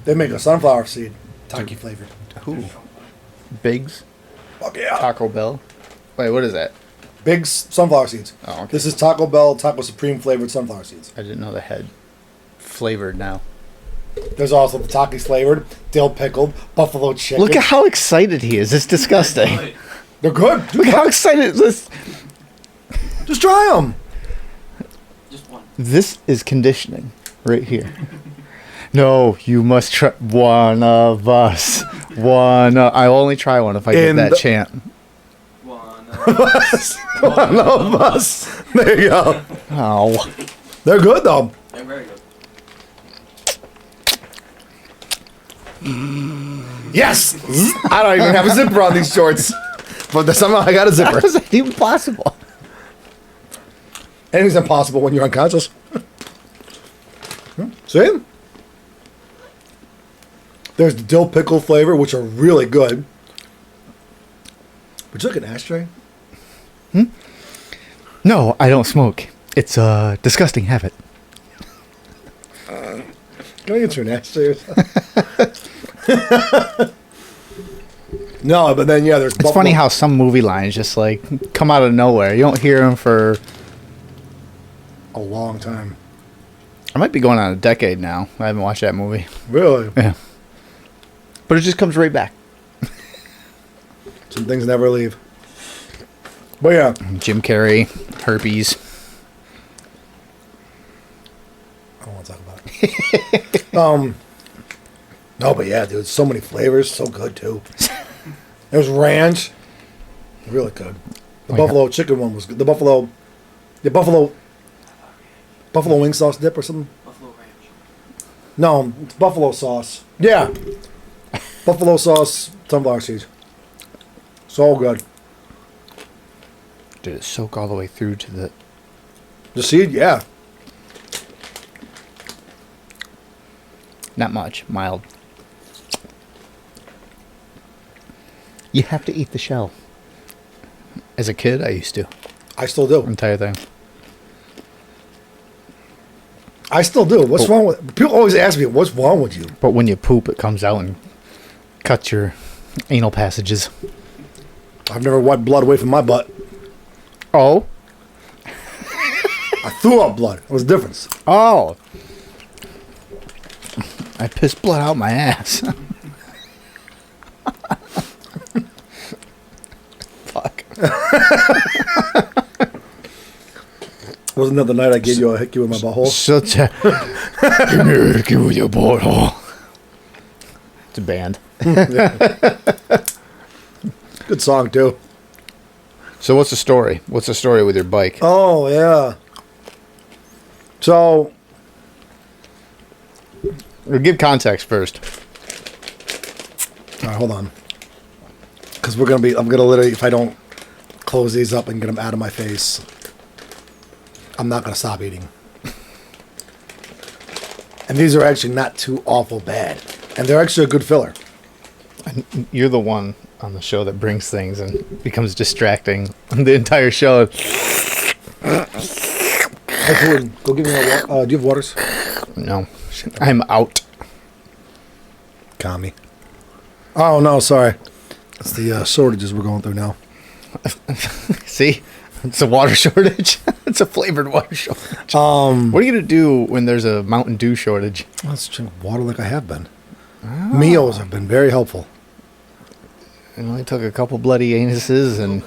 They make a sunflower seed, Taki flavored. Who? Biggs? Fuck yeah. Taco Bell? Wait, what is that? Big's sunflower seeds. Oh, okay. This is Taco Bell Taco Supreme flavored sunflower seeds. I didn't know they had flavored now. There's also the Takis flavored, dill pickled, buffalo chicken. Look at how excited he is. It's disgusting. They're good. Look at how excited this. Just try them. Just one. This is conditioning right here. No, you must try one of us. I'll only try one if I get that chant. One of us. One of us. There you go. Oh. They're good though. They're very good. Yes. I don't even have a zipper on these shorts, but somehow I got a zipper. How is that even possible? Anything's impossible when you're unconscious. See? There's the dill pickle flavor, which are really good. Would you like an ashtray? No, I don't smoke. It's a disgusting habit. Can I get you an ashtray or something? No, but then, yeah, there's... It's funny how some movie lines just, like, come out of nowhere. You don't hear them for... a long time. I might be going on a decade now. I haven't watched that movie. Really? Yeah. But it just comes right back. Some things never leave. But yeah. Jim Carrey, herpes. I don't want to talk about it. No, but yeah, dude, so many flavors, so good too. There's ranch, really good. The buffalo chicken one was good. The buffalo wing sauce dip or something. Buffalo Ranch. No, it's buffalo sauce. Yeah, buffalo sauce, sunflower seeds. So good. Did it soak all the way through to the... The seed, yeah. Not much. Mild. You have to eat the shell. As a kid, I used to. I still do. Entire thing. I still do. What's wrong with... People always ask me, what's wrong with you? But when you poop, it comes out and cuts your anal passages. I've never wiped blood away from my butt. Oh? I threw up blood. It was a difference. Oh. I pissed blood out my ass. Fuck. Wasn't that the night I gave you a hickey with my butthole? Such a... Give me a hickey with your butthole. It's a band. Good song, too. So what's the story? What's the story with your bike? Oh, yeah. So... We'll give context first. All right, hold on. Because I'm going to literally, if I don't close these up and get them out of my face, I'm not going to stop eating. And these are actually not too awful bad. And they're actually a good filler. And you're the one on the show that brings things and becomes distracting the entire show. Hey, Putin, go give me a water. Do you have waters? No. I'm out. Commie. Oh, no, sorry. It's the shortages we're going through now. See? It's a water shortage. It's a flavored water shortage. What are you going to do when there's a Mountain Dew shortage? Let's drink water like I have been. Oh. Meals have been very helpful. It only took a couple bloody anuses and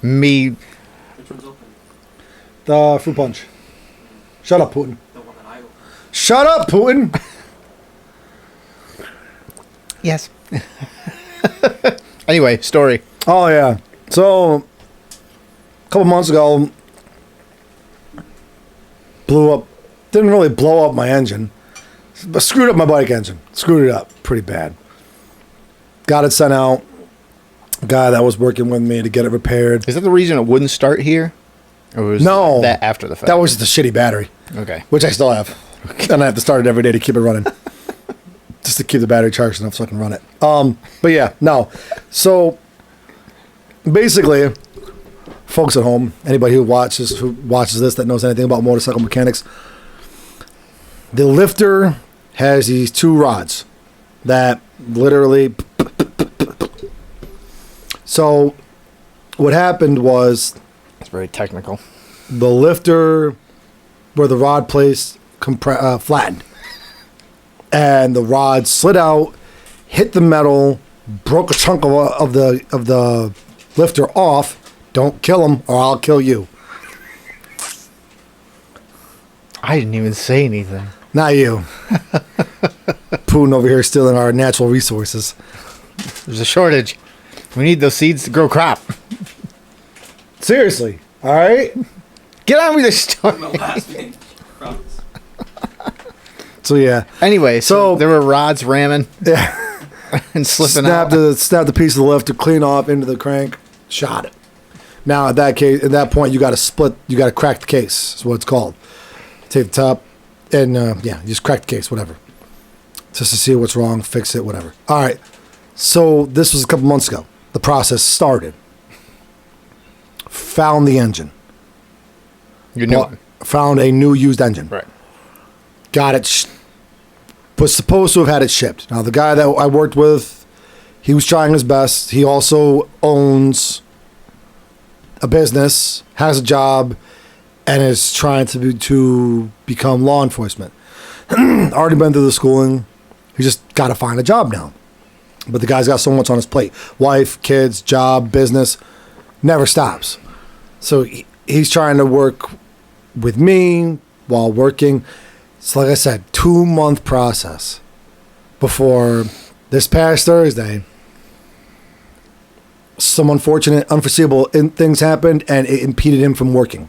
me. Which one's open? The fruit punch. Shut up, Putin. The one that I opened. Shut up, Putin! Yes. Anyway, story. Oh, yeah. So, a couple months ago, didn't really blow up my engine, but screwed up my bike engine. Screwed it up pretty bad. Got it sent out. Guy that was working with me to get it repaired. Is that the reason it wouldn't start here? Or was No. that after the fact? That was just a shitty battery. Okay. Which I still have. And I have to start it every day to keep it running. Just to keep the battery charged enough so I can run it. But yeah, no. So basically, folks at home, anybody who watches this that knows anything about motorcycle mechanics, the lifter has these two rods that literally. So what happened was It's very technical. the lifter where the rod placed flattened, and the rod slid out, hit the metal, broke a chunk of the lifter off. Don't kill him, or I'll kill you. I didn't even say anything. Not you. Putin over here stealing our natural resources. There's a shortage. We need those seeds to grow crop. Seriously. All right. Get on with the story. The last page. Promise. So yeah. Anyway, so So- there were rods ramming Yeah. and slipping Snapped out. the piece of the lifter clean off into the crank. Shot it. Now at that point, you got to split. You got to crack the case. Is what it's called. Take the top, and you just crack the case, whatever. Just to see what's wrong, fix it, whatever. All right. So this was a couple months ago. The process started. Found the engine. You knew it. Found a new used engine. Right. Got it. Was supposed to have had it shipped. Now the guy that I worked with, he was trying his best. He also owns a business, has a job, and is trying to become law enforcement. Already been through the schooling. He just got to find a job now. But the guy's got so much on his plate: wife, kids, job, business. Never stops. So he's trying to work with me while working. So like I said, 2-month process before this past Thursday. Some unfortunate, unforeseeable things happened, and it impeded him from working.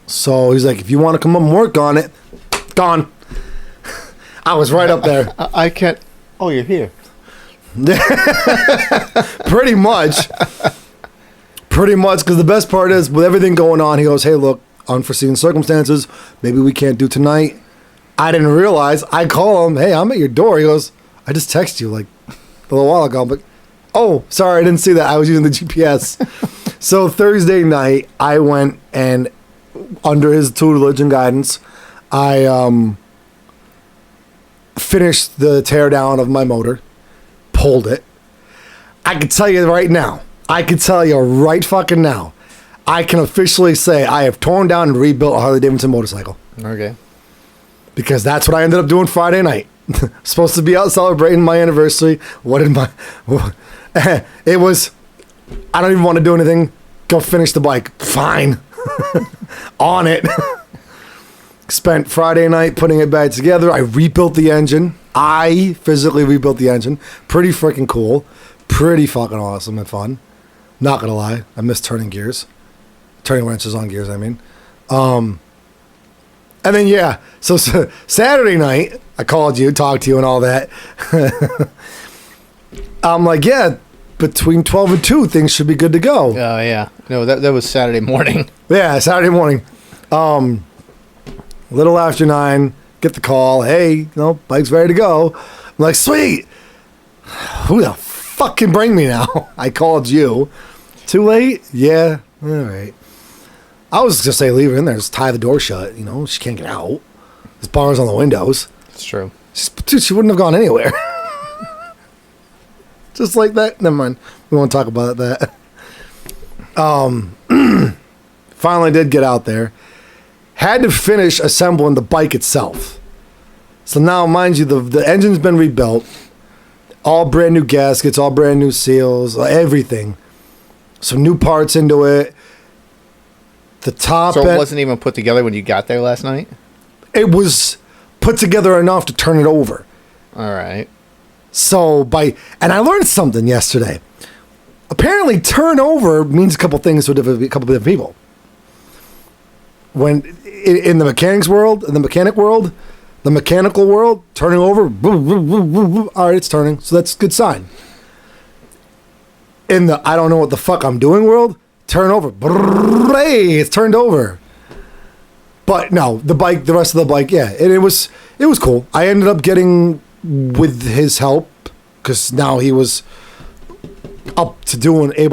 So he's like, if you want to come up and work on it, gone. I was right up there. I can't. Oh, you're here. Pretty much. Pretty much, because the best part is, with everything going on, he goes, hey, look, unforeseen circumstances, maybe we can't do tonight. I didn't realize. I call him, hey, I'm at your door. He goes, I just texted you like a little while ago. But, oh, sorry, I didn't see that. I was using the GPS. So Thursday night, I went and, under his tutelage and guidance, I finished the teardown of my motor, pulled it. I can tell you right now, fucking now, I can officially say I have torn down and rebuilt a Harley Davidson motorcycle. Okay. Because that's what I ended up doing Friday night. Supposed to be out celebrating my anniversary. It was, I don't even want to do anything. Go finish the bike. Fine. On it. Spent Friday night putting it back together. I rebuilt the engine. I physically rebuilt the engine. Pretty freaking cool. Pretty fucking awesome and fun. Not gonna lie. I miss turning gears. Turning wrenches on gears, I mean. And then, yeah. So Saturday night, I called you, talked to you and all that. I'm like, yeah, between 12 and 2, things should be good to go. Oh, yeah. No, that was Saturday morning. Yeah, Saturday morning. Little after 9, get the call. Hey, bike's ready to go. I'm like, sweet. Who the fuck can bring me now? I called you. Too late? Yeah. All right. I was just say leave her in there. Just tie the door shut. She can't get out. There's bars on the windows. It's true. Dude, she wouldn't have gone anywhere. Just like that. Never mind. We won't talk about that. Finally did get out there. Had to finish assembling the bike itself. So now, mind you, the engine's been rebuilt. All brand new gaskets, all brand new seals, everything. Some new parts into it. The top So it end, wasn't even put together when you got there last night? it was put together enough to turn it over. All right. So and I learned something yesterday. Apparently, turnover means a couple things to a couple different people. When in the mechanics world, in the mechanical world, turning over, all right, it's turning, so that's a good sign. In the I don't know what the fuck I'm doing world, turn over, hey, it's turned over. But no, the rest of the bike, yeah, and it was cool. I ended up getting, with his help, because now he was able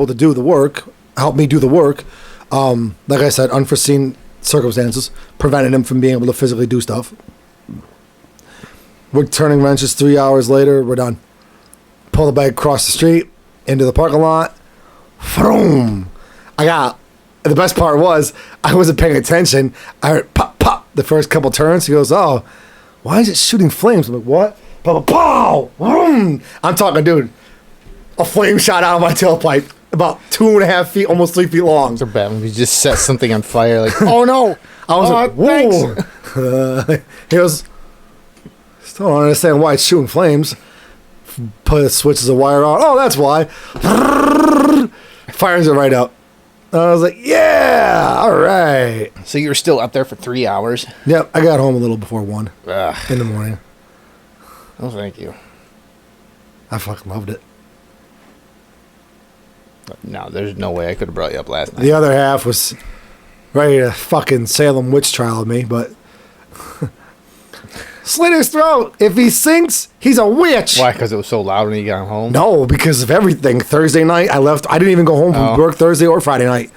to do the work, help me do the work. Like I said, unforeseen circumstances prevented him from being able to physically do stuff. We're turning wrenches 3 hours later. We're done. Pull the bike across the street into the parking lot. Vroom. The best part was I wasn't paying attention. I heard pop, pop the first couple turns. He goes, oh, why is it shooting flames? I'm like, what? Pow, pow, vroom. I'm talking, dude, a flame shot out of my tailpipe about 2.5 feet, almost 3 feet long. They're bad when you just set something on fire. Like, oh no! I was like, whoa. He goes, still don't understand why it's shooting flames. Put switches of wire on. Oh, that's why. Fires it right up. I was like, yeah, all right. So you were still up there for 3 hours? Yep, I got home a little before 1 Ugh. in the morning. Oh, thank you. I fucking loved it. No, there's no way I could have brought you up last night. The other half was ready to fucking Salem witch trial me, but slit his throat. If he sinks, he's a witch. Why? Because it was so loud when you got home? No, because of everything. Thursday night, I left. I didn't even go home from work Thursday or Friday night.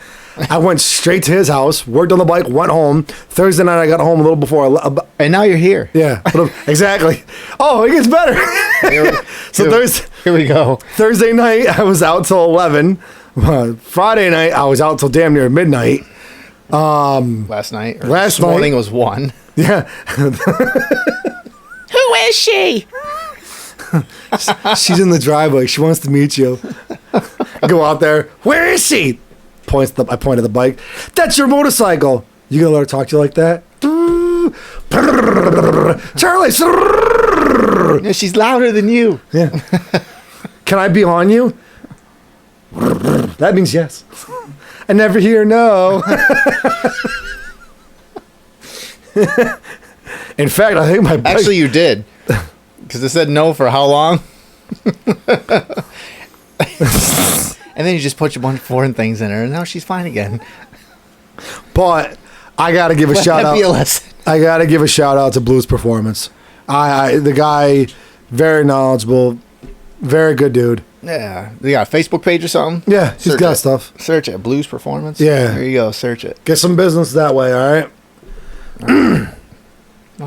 I went straight to his house, worked on the bike, went home. Thursday night, I got home a little before. And now you're here. Yeah, exactly. Oh, it gets better. Here we go. Thursday night, I was out till 11. Friday night, I was out till damn near midnight. Last night? Or Last this morning night was 1. Yeah. Who is she? She's in the driveway. She wants to meet you. Go out there. Where is she? I point at the bike. That's your motorcycle. You gonna let her talk to you like that? Charlie. Yeah, she's louder than you. Yeah. Can I be on you? That means yes. I never hear no. In fact, I think my bike... Actually, you did. Because it said no for how long? And then you just put your bunch of foreign things in her, and now she's fine again. But I got to give a shout out. I got to give a shout out to Blues Performance. The guy, very knowledgeable, very good dude. Yeah. They got a Facebook page or something? Yeah, he's got stuff. Search it. Blues Performance? Yeah. There you go. Search it. Get some business that way, all right?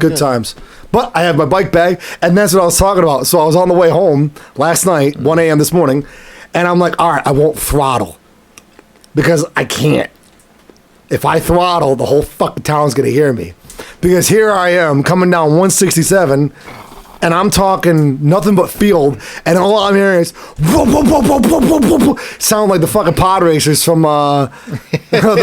Good times. But I have my bike bag, and that's what I was talking about. So I was on the way home last night, 1 a.m. this morning, and I'm like, all right, I won't throttle because I can't. If I throttle, the whole fucking town's going to hear me. Because here I am coming down 167, and I'm talking nothing but field, and all I'm hearing is whoop, whoop, whoop, whoop, whoop, whoop, whoop, whoop. Sound like the fucking pod racers from the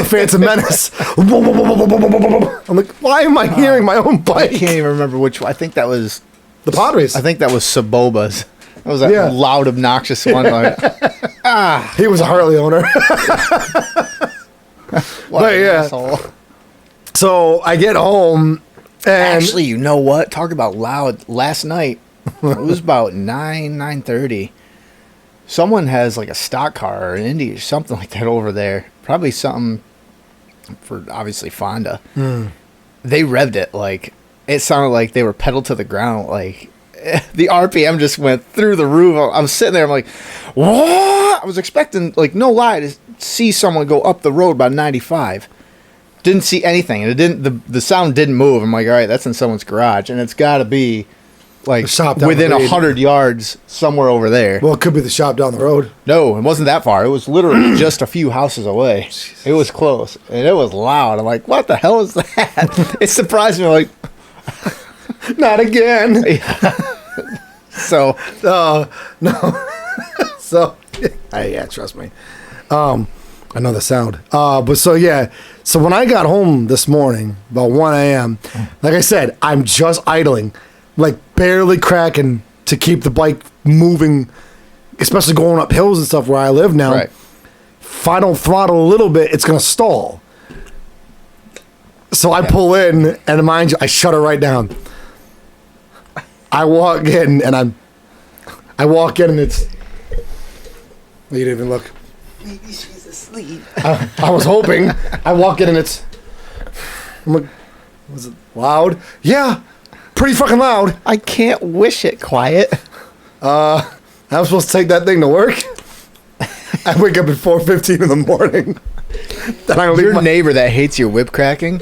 Phantom Menace. Whoop, whoop, whoop, whoop, whoop, whoop, whoop, whoop. I'm like, why am I hearing my own bike? I can't even remember which one. I think that was... The pod race. I think that was Saboba's. That was that loud, obnoxious one. Like, He was a Harley owner. But yeah. Asshole. So I get home, and... Actually, you know what? Talk about loud. Last night, it was about 9:30. Someone has like a stock car or an Indy or something like that over there. Probably something for, obviously, Fonda. They revved it like... It sounded like they were pedal to the ground. Like, the RPM just went through the roof. I was sitting there, I'm like, what? I was expecting, like, no lie, to see someone go up the road by 95. Didn't see anything. And it didn't. The sound didn't move. I'm like, all right, that's in someone's garage. And it's got to be, like, within 100 yards somewhere over there. Well, it could be the shop down the road. No, it wasn't that far. It was literally just a few houses away. Jesus. It was close. And it was loud. I'm like, what the hell is that? It surprised me, like... Not again. So, no. So, yeah, trust me. I know the sound. But so, yeah. So when I got home this morning, about 1 a.m., like I said, I'm just idling, like barely cracking to keep the bike moving, especially going up hills and stuff where I live now. Right. If I don't throttle a little bit, it's going to stall. So I pull in, and mind you, I shut her right down. I walk in, and it's... You didn't even look. Maybe she's asleep. I was hoping. I walk in, and it's... I'm like, was it loud? Yeah, pretty fucking loud. I can't wish it quiet. I'm supposed to take that thing to work. I wake up at 4:15 in the morning. Then I leave Your neighbor that hates your whip cracking?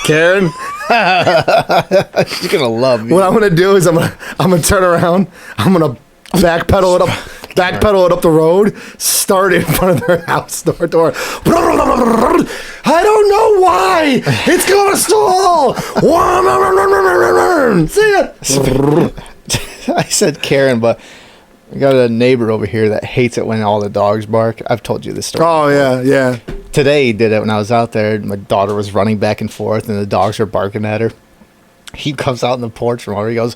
Karen? She's gonna love me. What I'm gonna do is I'm gonna turn around. I'm gonna backpedal it up the road. Start in front of their house door. I don't know why it's gonna stall. See ya. I said Karen, but we got a neighbor over here that hates it when all the dogs bark. I've told you this story. Oh yeah. Today he did it when I was out there. My daughter was running back and forth, and the dogs were barking at her. He comes out in the porch from her. He goes,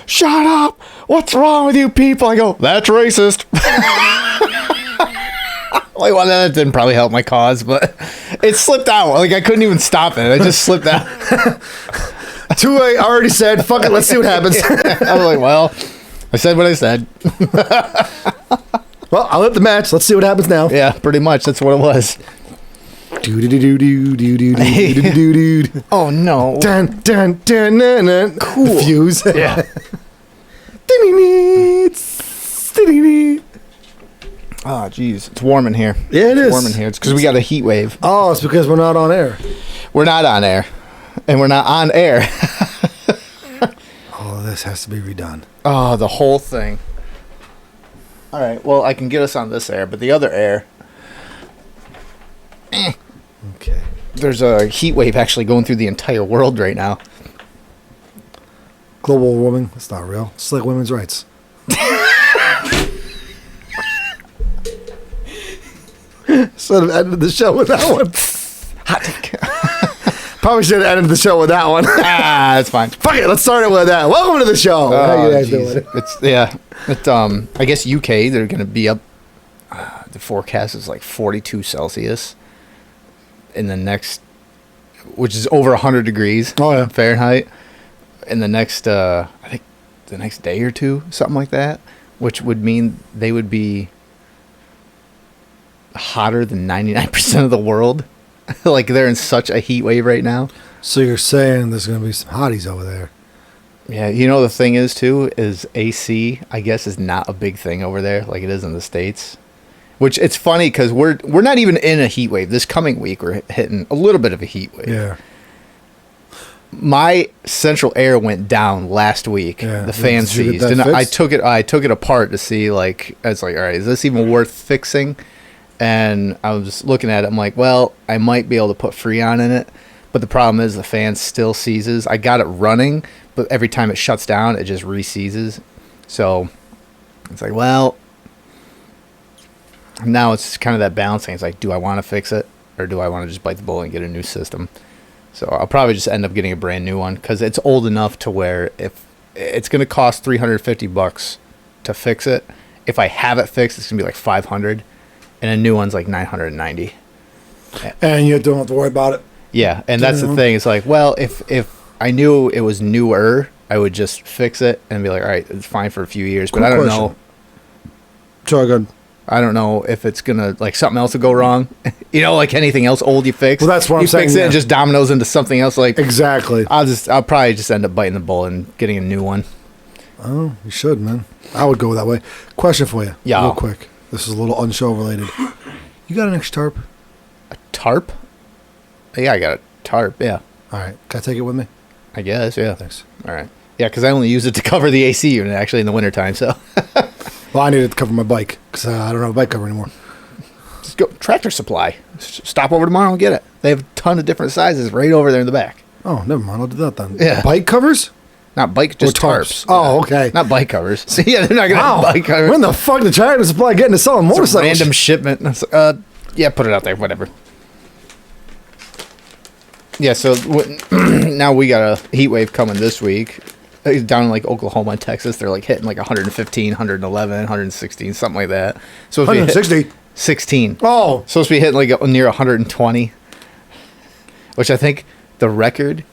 "Shut up! What's wrong with you people?" I go, "That's racist." Like, well, that didn't probably help my cause, but it slipped out. Like, I couldn't even stop it. It just slipped out. I already said, fuck it, let's see what happens. I was like, well, I said what I said. Well, I'll hit the match. Let's see what happens now. Yeah, pretty much. That's what it was. Oh, no. Dun, dun, dun, dun, dun. Cool. The fuse. Yeah. Oh, jeez. It's warm in here. Yeah, it is. Warm in here. It's because we got a heat wave. Oh, it's because we're not on air. We're not on air. And we're not on air. Oh, this has to be redone. Oh, the whole thing. All right. Well, I can get us on this air, but the other air, Okay. there's a heat wave actually going through the entire world right now. Global warming. That's not real. It's like women's rights. Should have ended the show with that one. Hot take. Probably should have ended the show with that one. That's fine. Fuck it. Let's start it with that. Welcome to the show. How you guys doing? It's I guess UK, they're going to be up. The forecast is like 42 Celsius in the next, which is over 100 degrees Fahrenheit. In the next, I think the next day or two, something like that, which would mean they would be hotter than 99% of the world. Like, they're in such a heat wave right now. So you're saying there's going to be some hotties over there. Yeah, you know, the thing is, too, is AC, I guess, is not a big thing over there like it is in the States. Which, it's funny, because we're not even in a heat wave. This coming week, we're hitting a little bit of a heat wave. Yeah. My central air went down last week. Yeah. The fan Did you get seized. that And fixed? I took it apart to see, like, I was like, all right, is this even worth fixing? And I was just looking at it. I'm like, well, I might be able to put Freon in it. But the problem is the fan still seizes. I got it running, but every time it shuts down, it just re-seizes. So it's like, well, now it's kind of that balancing. It's like, do I want to fix it, or do I want to just bite the bullet and get a new system? So I'll probably just end up getting a brand new one, because it's old enough to where if it's going to cost $350 to fix it, if I have it fixed, it's going to be like $500, and a new one's like $990. And you don't have to worry about it. Yeah, and that's the thing. It's like, well, if I knew it was newer, I would just fix it and be like, all right, it's fine for a few years. But Quick I don't question. know. Sorry, good. I don't know if it's gonna, like, something else will go wrong. You know, like anything else old you fix. Well, that's what I'm saying, You fix it and yeah. just dominoes into something else. Like, Exactly. I'll probably just end up biting the bullet and getting a new one. Oh, you should, man. I would go that way. Question for you. Yeah. Real quick. This is a little unshow related. You got an extra tarp? A tarp? Yeah, I got a tarp. Yeah, All right. Can I take it with me? I guess. Yeah. Thanks. All right. Yeah, because I only use it to cover the AC unit actually in the wintertime. So Well, I need it to cover my bike because I don't have a bike cover anymore. just go Tractor Supply. Stop over tomorrow and get it. They have a ton of different sizes right over there in the back. Oh, never mind. I'll do that then. Yeah. Bike covers? Not bike, just tarps. Oh, okay. Not bike covers. Yeah, they're not gonna Wow. have bike covers. When the fuck did Tractor Supply get into selling It's a motorcycles? random shipment. And I was like, yeah, put it out there. Whatever. Yeah, so now we got a heat wave coming this week. Down in like Oklahoma and Texas, they're like hitting like 115, 111, 116, something like that. So 160. 16. Oh. Supposed to be hitting like near 120, which I think the record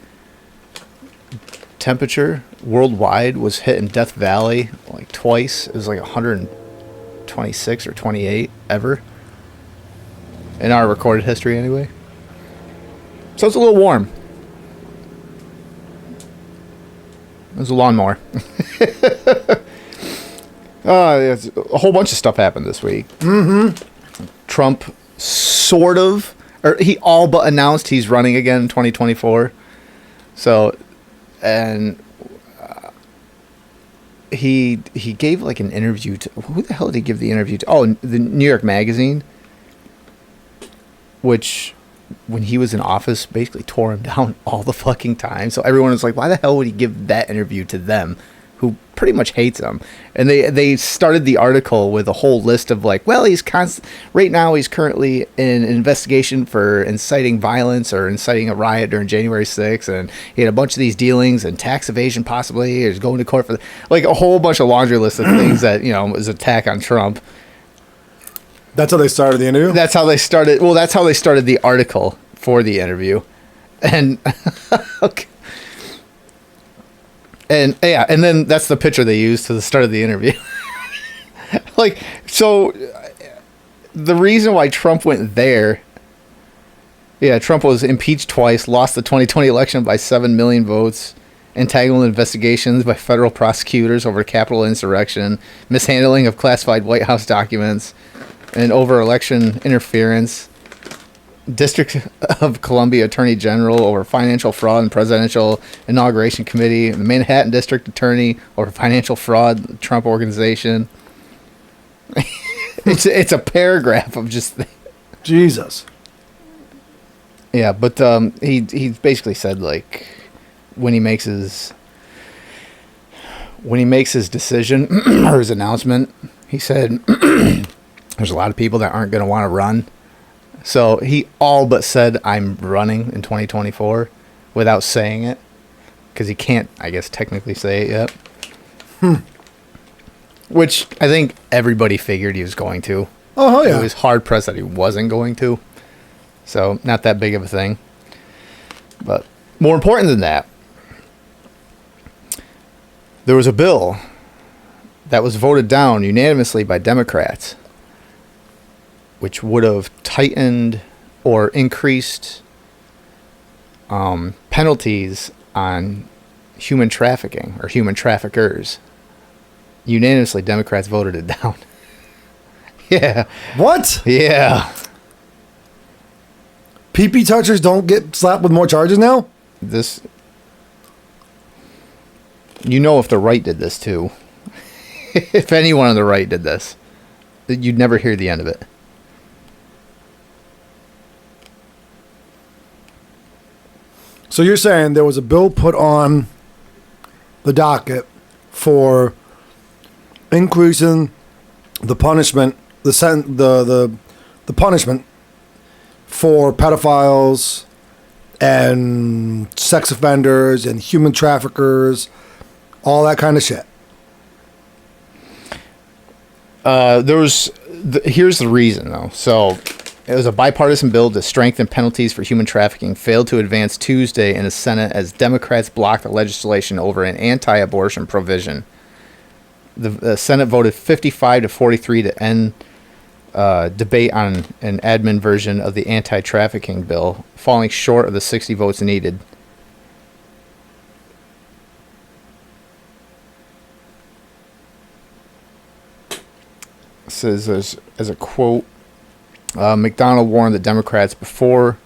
temperature worldwide was hit in Death Valley like twice. It was like 126 or 28 ever in our recorded history anyway. So it's a little warm. There's a lawnmower. A whole bunch of stuff happened this week. Mm-hmm. Trump he all but announced he's running again in 2024. So, and he gave like an interview to, who the hell did he give the interview to? Oh, the New York Magazine, which when he was in office basically tore him down all the fucking time. So everyone was like, why the hell would he give that interview to them, who pretty much hates him? And they started the article with a whole list of like, well, right now he's currently in an investigation for inciting violence or inciting a riot during January 6th, and he had a bunch of these dealings and tax evasion possibly, or he's going to court for like a whole bunch of laundry list of things that, you know, was an attack on Trump. That's how they started the interview? That's how they started. Well, that's how they started the article for the interview. And okay. And yeah, and then that's the picture they used to the start of the interview. Like, so the reason why Trump went there, yeah, Trump was impeached twice, lost the 2020 election by 7 million votes, entangled in investigations by federal prosecutors over Capitol insurrection, mishandling of classified White House documents, and over election interference, District of Columbia Attorney General over financial fraud and presidential inauguration committee, the Manhattan District Attorney over financial fraud, Trump organization. It's a paragraph of just Jesus. Yeah, but he basically said, like, when he makes his decision or his announcement, he said there's a lot of people that aren't going to want to run. So he all but said, I'm running in 2024 without saying it, because he can't, I guess, technically say it yet. Which I think everybody figured he was going to. Oh, hell yeah. It was hard pressed that he wasn't going to. So not that big of a thing. But more important than that, there was a bill that was voted down unanimously by Democrats, which would have tightened or increased penalties on human trafficking or human traffickers. Unanimously, Democrats voted it down. Yeah. What? Yeah. PP touchers don't get slapped with more charges now? This, you know, if the right did this too, if anyone on the right did this, you'd never hear the end of it. So you're saying there was a bill put on the docket for increasing the punishment, the punishment for pedophiles and sex offenders and human traffickers, all that kind of shit. Here's the reason, though. So it was a bipartisan bill to strengthen penalties for human trafficking, failed to advance Tuesday in the Senate as Democrats blocked the legislation over an anti-abortion provision. The Senate voted 55 to 43 to end debate on an admin version of the anti-trafficking bill, falling short of the 60 votes needed. It says as a quote, McDonald warned the Democrats before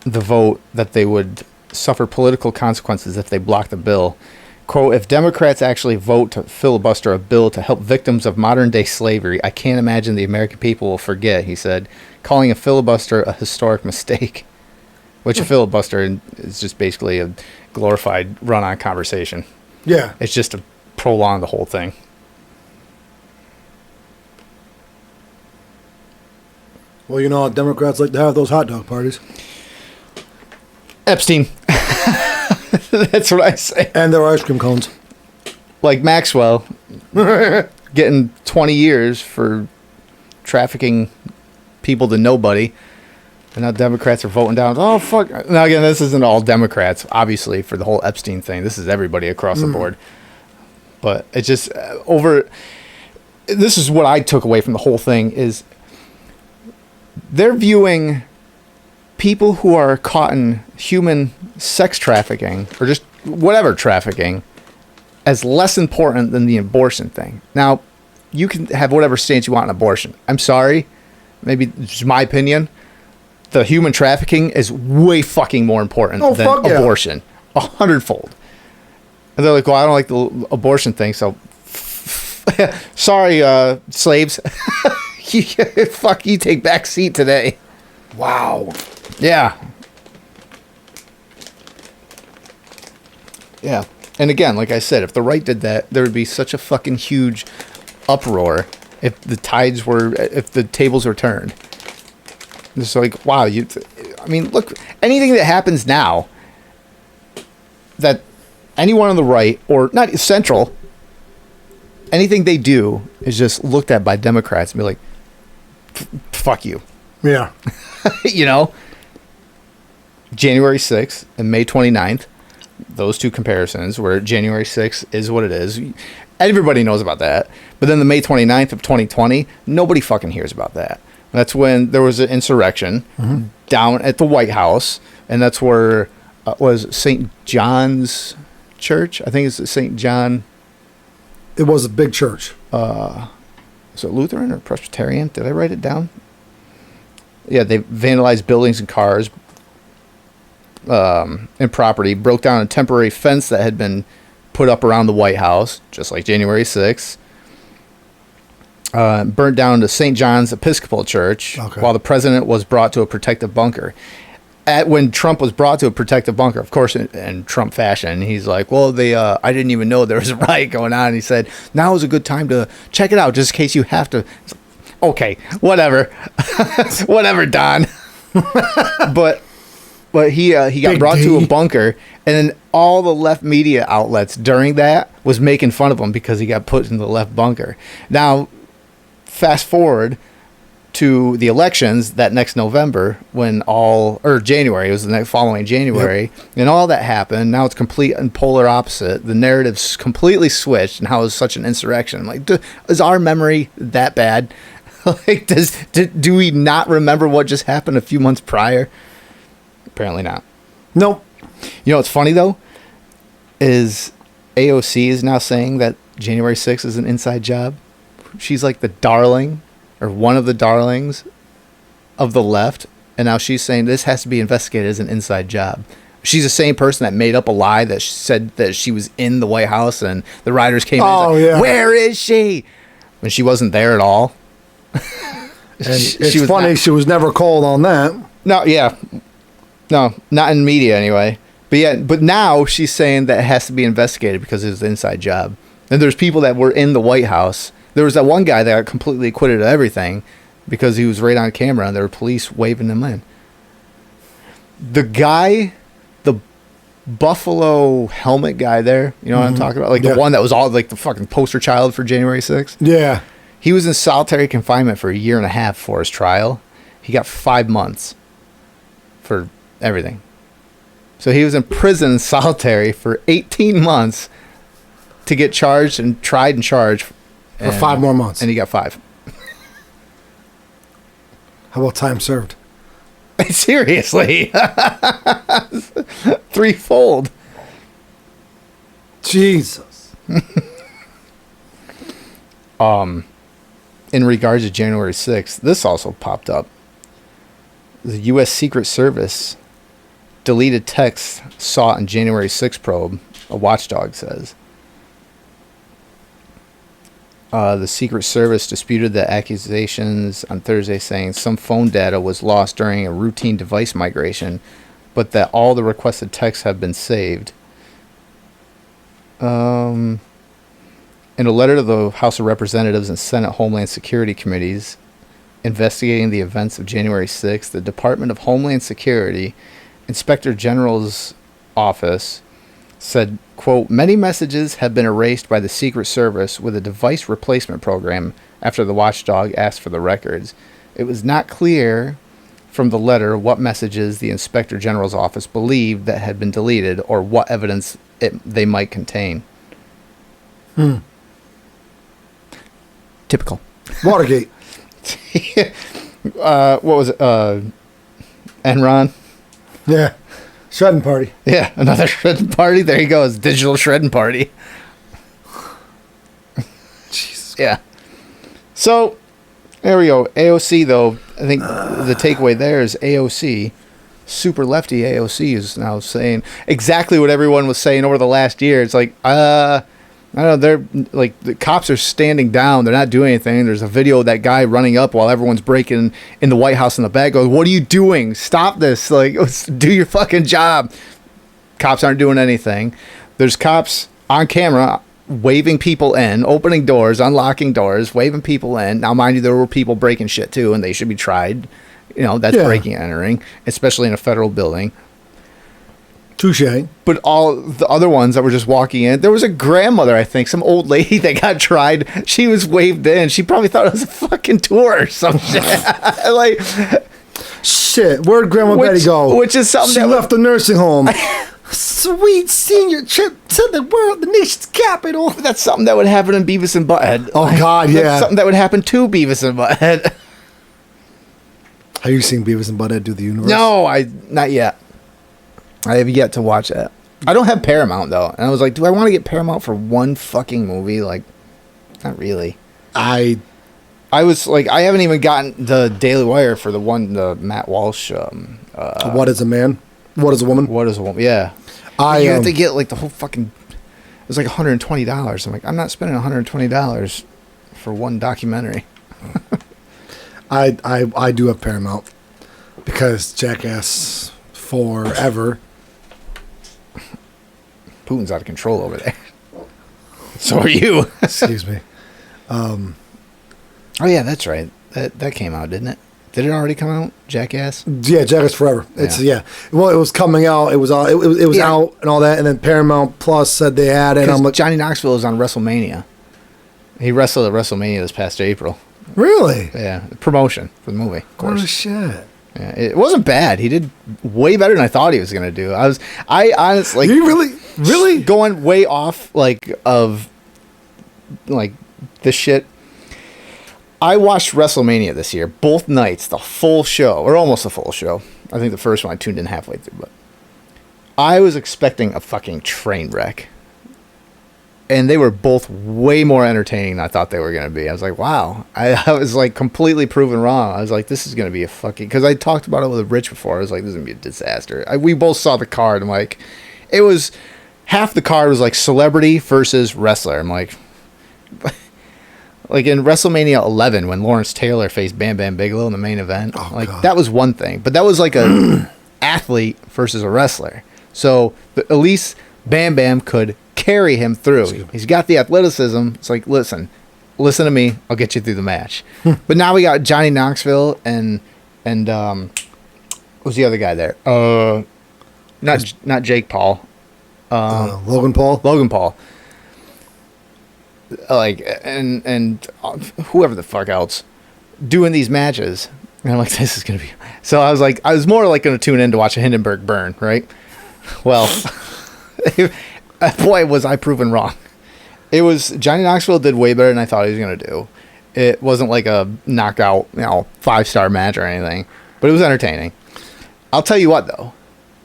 the vote that they would suffer political consequences if they blocked the bill. Quote, if Democrats actually vote to filibuster a bill to help victims of modern-day slavery, I can't imagine the American people will forget, he said, calling a filibuster a historic mistake. Which a filibuster is just basically a glorified run-on conversation. Yeah. It's just to prolong the whole thing. Well, you know, Democrats like to have those hot dog parties. Epstein. That's what I say. And their ice cream cones. Like Maxwell getting 20 years for trafficking people to nobody. And now Democrats are voting down. Oh, fuck. Now, again, this isn't all Democrats, obviously, for the whole Epstein thing. This is everybody across the board. But it's just this is what I took away from the whole thing is they're viewing people who are caught in human sex trafficking or just whatever trafficking as less important than the abortion thing. Now, you can have whatever stance you want on abortion. I'm sorry. Maybe it's my opinion. the human trafficking is way fucking more important Oh, than fuck yeah. abortion. 100-fold. And they're like, well, I don't like the abortion thing, so sorry, slaves. Fuck you, take back seat today. Wow. Yeah. Yeah. And again, like I said, if the right did that, there would be such a fucking huge uproar if the tables were turned. It's like, wow, I mean, look, anything that happens now that anyone on the right or not central, anything they do is just looked at by Democrats and be like, fuck you. Yeah. You know? January 6th and May 29th, those two comparisons where January 6th is what it is. Everybody knows about that. But then the May 29th of 2020, nobody fucking hears about that. That's when there was an insurrection down at the White House, and that's where was St. John's Church. I think it's St. John. It was a big church. Is it Lutheran or Presbyterian? Did I write it down? Yeah, they vandalized buildings and cars and property, broke down a temporary fence that had been put up around the White House, just like January 6th. Burnt down the St. John's Episcopal Church while the president was brought to a protective bunker. When Trump was brought to a protective bunker, of course, in Trump fashion, he's like, well, I didn't even know there was a riot going on. And he said, now is a good time to check it out, just in case you have to. Okay, whatever. Whatever, Don. But he got brought to a bunker, and then all the left media outlets during that was making fun of him because he got put in the left bunker. Now, fast forward to the elections that next November January, it was the next following January, and all that happened. Now it's complete and polar opposite. The narrative's completely switched, and how it was such an insurrection. I'm like, is our memory that bad? Like, do we not remember what just happened a few months prior? Apparently not. Nope. You know what's funny, though, is AOC is now saying that January 6th is an inside job. She's like the darling, or one of the darlings of the left, and now she's saying this has to be investigated as an inside job. She's the same person that made up a lie that said that she was in the White House and the rioters came in. Like, where is she? When she wasn't there at all. And it's funny, she was never called on that. No, yeah. No, not in media anyway. But now she's saying that it has to be investigated because it's an inside job. And there's people that were in the White House. There was that one guy that got completely acquitted of everything because he was right on camera and there were police waving him in. The guy, the Buffalo helmet guy there, you know what I'm talking about? Like the one that was all like the fucking poster child for January 6th? Yeah. He was in solitary confinement for 1.5 years for his trial. He got 5 months for everything. So he was in prison in solitary for 18 months to get charged and tried and charged. For 5 more months. And he got 5. How about time served? Seriously. Threefold. Jesus. In regards to January 6th, this also popped up. The U.S. Secret Service deleted texts sought in January 6th probe, a watchdog says. The Secret Service disputed the accusations on Thursday, saying some phone data was lost during a routine device migration, but that all the requested texts have been saved. In a letter to the House of Representatives and Senate Homeland Security Committees investigating the events of January 6th, the Department of Homeland Security Inspector General's office said, quote, many messages have been erased by the Secret Service with a device replacement program after the watchdog asked for the records. It was not clear from the letter what messages the Inspector General's office believed that had been deleted or what evidence they might contain. Typical. Watergate. What was it? Enron? Yeah. Shredding party. Yeah, another shredding party. There he goes. Digital shredding party. Jesus. Yeah. So, There we go. AOC, though, I think the takeaway there is AOC, super lefty AOC, is now saying exactly what everyone was saying over the last year. It's like, I don't know, they're like, the cops are standing down. They're not doing anything. There's a video of that guy running up while everyone's breaking in the White House in the back. Goes, what are you doing? Stop this. Like, do your fucking job. Cops aren't doing anything. There's cops on camera waving people in, opening doors, unlocking doors, waving people in. Now, mind you, there were people breaking shit too, and they should be tried. You know, that's breaking and entering, especially in a federal building. Touche. But all the other ones that were just walking in, there was a grandmother, I think, some old lady that got tried. She was waved in. She probably thought it was a fucking tour or some shit. Like, shit, where'd Grandma Betty go? Which is something she that left the nursing home. Sweet senior trip to the world, the nation's capital. That's something that would happen in Beavis and Butthead. Oh, God, yeah. That's something that would happen to Beavis and Butthead. Have you seen Beavis and Butthead do the universe? No, not yet. I have yet to watch that. I don't have Paramount, though. And I was like, do I want to get Paramount for one fucking movie? Like, not really. I was like, I haven't even gotten the Daily Wire for the Matt Walsh. What is a man? What is a woman? What is a woman? Yeah. You have to get like the whole fucking. It was like $120. I'm like, I'm not spending $120 for one documentary. I do have Paramount because Jackass forever. Putin's out of control over there. So are you. Excuse me. Oh yeah, that's right. That came out, didn't it? Did it already come out? Jackass? Yeah, Jackass Forever. Yeah. Well, it was coming out. It was out and all that, and then Paramount Plus said they had it. I'm like, Johnny Knoxville is on WrestleMania. He wrestled at WrestleMania this past April. Really? Yeah, promotion for the movie. Of course. Oh shit. Yeah, it wasn't bad. He did way better than I thought he was gonna do. I honestly, you really going way off of this shit. I watched WrestleMania this year, both nights, the full show, or almost the full show. I think the first one I tuned in halfway through, but I was expecting a fucking train wreck. And they were both way more entertaining than I thought they were going to be. I was like, wow. I was like completely proven wrong. I was like, this is going to be a fucking... Because I talked about it with Rich before. I was like, this is going to be a disaster. We both saw the card. I'm like, it was... Half the card was like celebrity versus wrestler. I'm like... Like in WrestleMania 11, when Lawrence Taylor faced Bam Bam Bigelow in the main event, God. That was one thing. But that was like a athlete versus a wrestler. So at least Bam Bam could carry him through. He's got the athleticism. It's like, listen to me. I'll get you through the match. But now we got Johnny Knoxville and who's the other guy there? Not Jake Paul. Logan Paul. Logan Paul. Like and whoever the fuck else doing these matches, and I'm like, this is gonna be. So I was more like gonna tune in to watch a Hindenburg burn, right? Well, boy, was I proven wrong. It was Johnny Knoxville did way better than I thought he was gonna do. It wasn't like a knockout, 5-star match or anything, but it was entertaining. I'll tell you what though,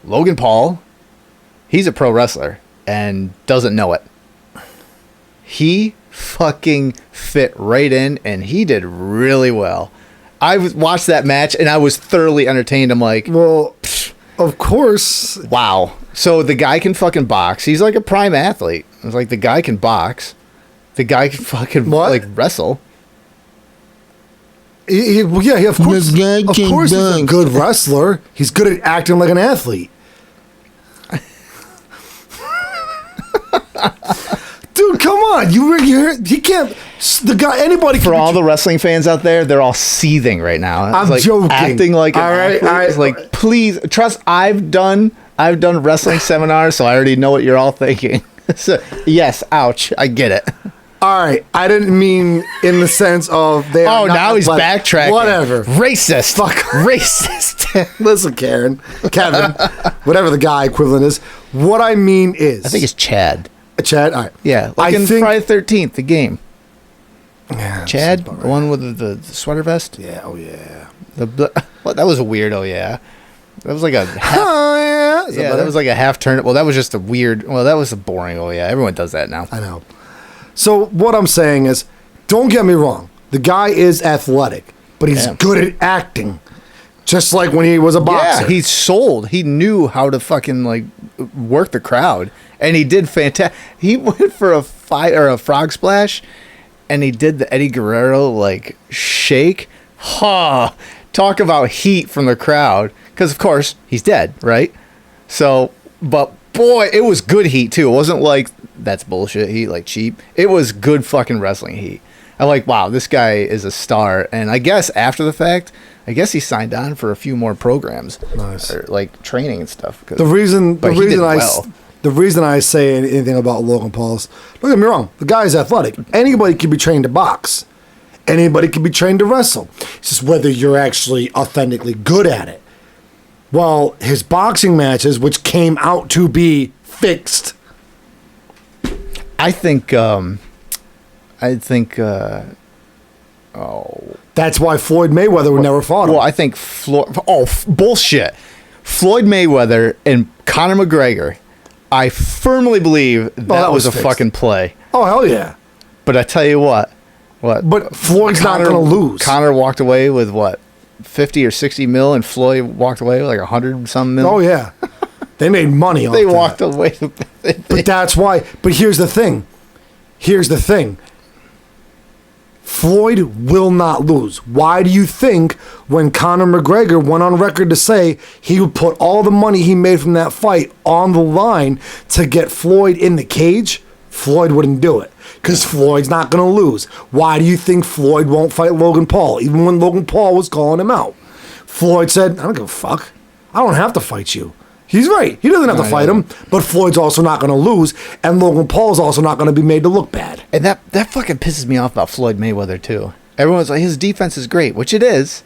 Logan Paul, he's a pro wrestler and doesn't know it. He fucking fit right in, and he did really well. I watched that match, and I was thoroughly entertained. I'm like, well, of course. Wow. So the guy can fucking box. He's like a prime athlete. I was like, the guy can box. The guy can fucking wrestle. Yeah, of course. Of course, he's a good wrestler. He's good at acting like an athlete. Dude, come on! He can't. The guy, anybody. For all the wrestling fans out there, they're all seething right now. I'm like joking. Acting like all right. It's like, please trust. I've done wrestling seminars, so I already know what you're all thinking. So, yes, ouch, I get it. All right, I didn't mean in the sense of they. Oh, now he's backtracking. Whatever. Racist. Fuck. Racist. Listen, Kevin, whatever the guy equivalent is. What I mean is, I think it's Chad. Chad, all right. Yeah, like in Friday the 13th, the game. Yeah, Chad, the one with the sweater vest. Yeah, oh yeah. That was a weird. Oh yeah, that was like a. Oh yeah. That was like a half turn. Well, that was just a weird. Well, that was a boring. Oh yeah, everyone does that now. I know. So what I'm saying is, don't get me wrong. The guy is athletic, but he's good at acting. Just like when he was a boxer. Yeah, he's sold. He knew how to fucking like work the crowd, and he did fantastic. He went for a frog splash, and he did the Eddie Guerrero like shake. Ha! Talk about heat from the crowd, because of course he's dead, right? So, but boy, it was good heat too. It wasn't like that's bullshit heat, like cheap. It was good fucking wrestling heat. I'm like, wow, this guy is a star. And I guess after the fact, I guess he signed on for a few more programs, Nice. or like training and stuff. The reason well. the reason I say anything about Logan Paul is, don't get me wrong, the guy's athletic. Anybody can be trained to box. Anybody can be trained to wrestle. It's just whether you're actually authentically good at it. Well, his boxing matches, which came out to be fixed. I think. That's why Floyd Mayweather would never fought him. Well, I think bullshit. Floyd Mayweather and Conor McGregor. I firmly believe that was a fixed. fucking play. Oh, hell yeah. But I tell you what. But Floyd's not going to lose. Conor walked away with what, 50 or 60 mil, and Floyd walked away with like 100 some mil. Oh, yeah. They made money off They that. walked away. But that's why. But here's the thing. Floyd will not lose. Why do you think when Conor McGregor went on record to say he would put all the money he made from that fight on the line to get Floyd in the cage? Floyd wouldn't do it because Floyd's not going to lose. Why do you think Floyd won't fight Logan Paul, even when Logan Paul was calling him out? Floyd said, I don't give a fuck. I don't have to fight you. He's right. He doesn't have to fight him, but Floyd's also not going to lose, and Logan Paul's also not going to be made to look bad. And that fucking pisses me off about Floyd Mayweather too. Everyone's like, his defense is great, which it is.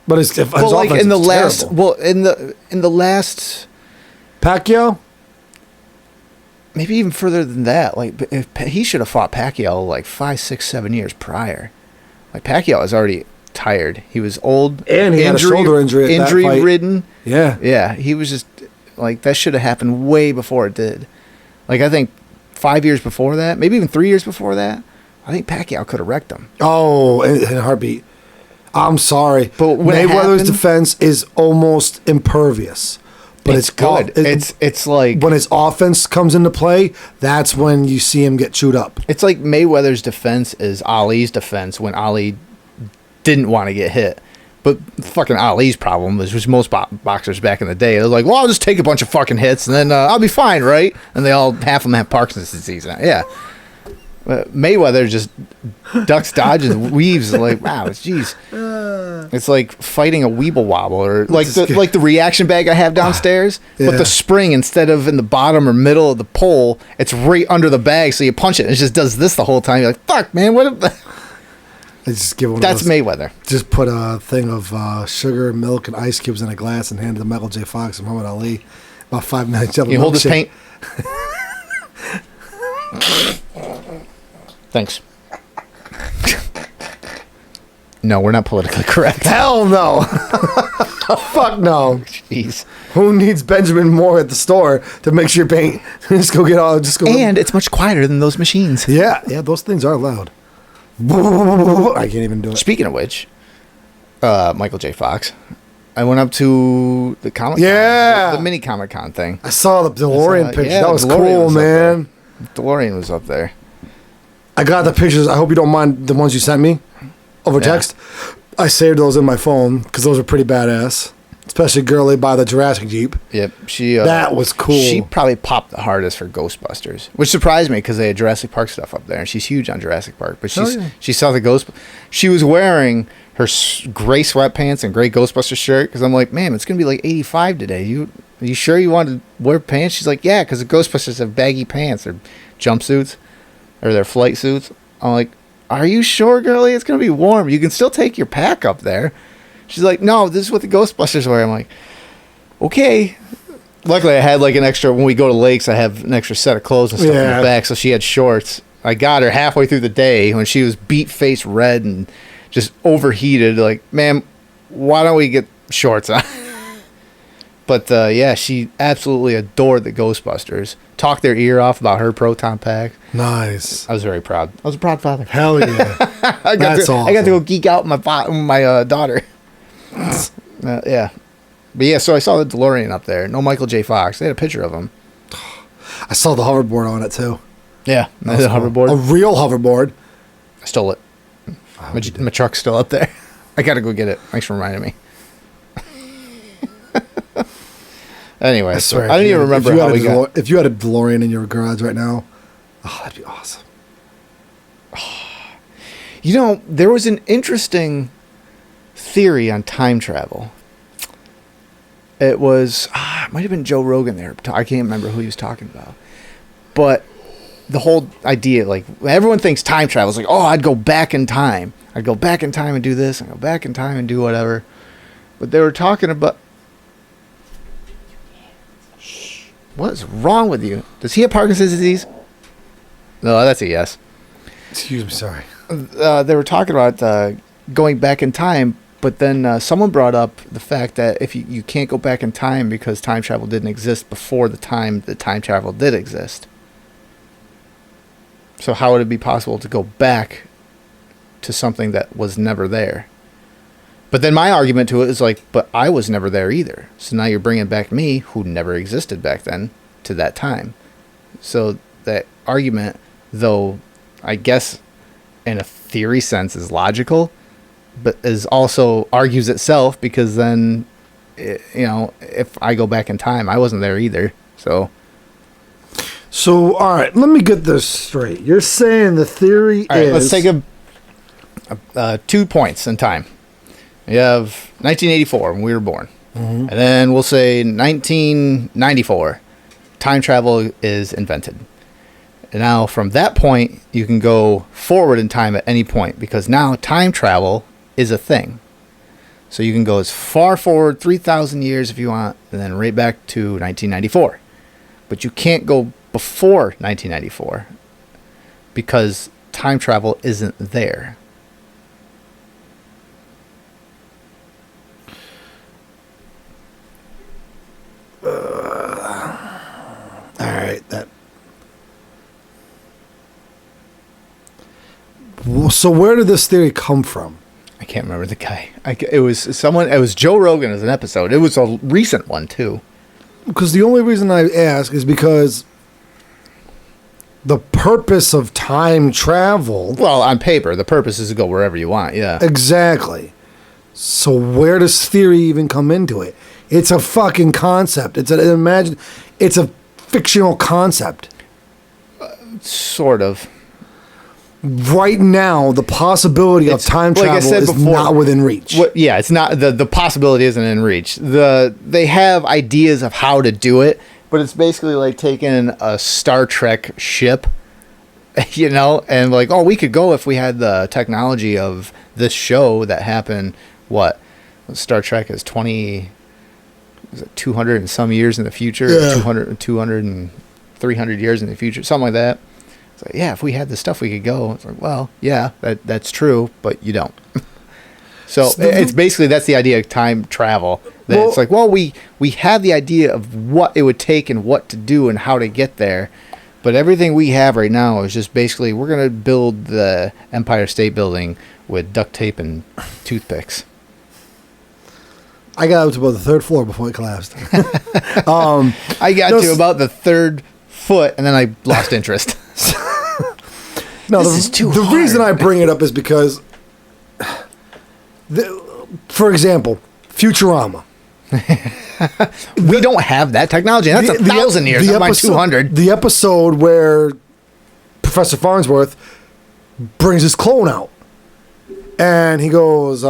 But his offense like in the is last, terrible. in the last, Pacquiao? maybe even further than that. Like he should have fought Pacquiao like 5, 6, 7 years prior. Like Pacquiao was already tired. He was old, and he had a shoulder injury. At that fight. Ridden. Yeah. He was just like that should have happened way before it did. Like I think 5 years before that, maybe even 3 years before that, I think Pacquiao could have wrecked him. Oh, in a heartbeat. I'm sorry, but Mayweather's defense is almost impervious. But it's good. It's like when his offense comes into play, that's when you see him get chewed up. It's like Mayweather's defense is Ali's defense when Ali didn't want to get hit. But fucking Ali's problem was, which most boxers back in the day, they're like, well, I'll just take a bunch of fucking hits and then I'll be fine, right? And half of them have Parkinson's disease now. Yeah. But Mayweather just ducks, dodges, weaves like, wow, jeez. It's like fighting a weeble wobble, or like the reaction bag I have downstairs, but the spring, instead of in the bottom or middle of the pole, it's right under the bag, so you punch it and it just does this the whole time. You're like, fuck, man, what? Just give That's Mayweather. Just put a thing of sugar, milk, and ice cubes in a glass and hand it to Michael J. Fox and Muhammad Ali. About 5 minutes. You hold this paint. Thanks. No, we're not politically correct. Hell no. Fuck no. Jeez. Who needs Benjamin Moore at the store to mix your paint? Just go get all. Just go. And it's much quieter than those machines. Yeah, those things are loud. I can't even do it. Speaking of which, Michael J. Fox, I went up to the Comic Con. Yeah. The mini Comic Con thing. I saw the DeLorean picture. Yeah, that was DeLorean cool, was man. DeLorean was up there. I got the pictures. I hope you don't mind the ones you sent me over text. I saved those in my phone because those are pretty badass. Especially Girly by the Jurassic Jeep. Yep. That was cool. She probably popped the hardest for Ghostbusters, which surprised me because they had Jurassic Park stuff up there, and she's huge on Jurassic Park. But she saw the Ghost. She was wearing her gray sweatpants and gray Ghostbuster shirt because I'm like, man, it's gonna be like 85 today. Are you sure you want to wear pants? She's like, yeah, because the Ghostbusters have baggy pants or jumpsuits or their flight suits. I'm like, are you sure, Girly? It's gonna be warm. You can still take your pack up there. She's like, no, this is what the Ghostbusters wear. I'm like, okay. Luckily, I had like an extra, when we go to lakes, I have an extra set of clothes and stuff in the back, so she had shorts. I got her halfway through the day when she was beet-faced red and just overheated. Like, ma'am, why don't we get shorts on? But yeah, she absolutely adored the Ghostbusters. Talked their ear off about her proton pack. Nice. I was very proud. I was a proud father. Hell yeah. I got to go geek out with my daughter. Yeah. But yeah, so I saw the DeLorean up there. No Michael J. Fox. They had a picture of him. I saw the hoverboard on it too. Yeah, That the was cool. hoverboard. A real hoverboard. I stole it. My truck's still up there. I got to go get it. Thanks for reminding me. Anyway, I swear. I don't even remember how we got. If you had a DeLorean in your garage right now, oh, that'd be awesome. You know, there was an interesting theory on time travel. It was, it might have been Joe Rogan there. I can't remember who he was talking about. But the whole idea, like, everyone thinks time travel is like, oh, I'd go back in time. I'd go back in time and do this. I'd go back in time and do whatever. But they were talking about... What is wrong with you? Does he have Parkinson's disease? No, that's a yes. Excuse me, sorry. They were talking about going back in time, but then someone brought up the fact that if you can't go back in time because time travel didn't exist before the time that time travel did exist. So how would it be possible to go back to something that was never there? But then my argument to it is like, but I was never there either. So now you're bringing back me, who never existed back then, to that time. So that argument, though, I guess in a theory sense is logical, but is also argues itself because then, if I go back in time, I wasn't there either. So, all right, let me get this straight. You're saying the theory all right, is... let's take 2 points in time. You have 1984 when we were born. Mm-hmm. And then we'll say 1994, time travel is invented. And now from that point, you can go forward in time at any point because now time travel is a thing. So you can go as far forward 3,000 years if you want, and then right back to 1994. But you can't go before 1994 because time travel isn't there. All right, So where did this theory come from? I can't remember the guy. It was Joe Rogan as an episode. It was a recent one too. Because the only reason I ask is because the purpose of time travel... Well, on paper, the purpose is to go wherever you want, yeah. Exactly. So where does theory even come into it? It's a fucking concept. It's a fictional concept. Sort of. Right now, the possibility of time travel is not within reach. It's not. The possibility isn't in reach. They have ideas of how to do it, but it's basically like taking a Star Trek ship, and like, oh, we could go if we had the technology of this show that happened. What Star Trek is 200 and some years in the future, yeah. 200 and 300 years in the future, something like that. It's like, yeah, if we had the stuff, we could go. It's like, well, yeah, that's true, but you don't. So it's basically, that's the idea of time travel. It's like, well, we have the idea of what it would take and what to do and how to get there. But everything we have right now is just basically, we're going to build the Empire State Building with duct tape and toothpicks. I got up to about the third floor before it collapsed. I got to about the third foot, and then I lost interest. No, this is too hard. The reason I bring it up is because, for example, Futurama. We don't have that technology. That's 1,000 years, not 200. The episode where Professor Farnsworth brings his clone out, and he goes,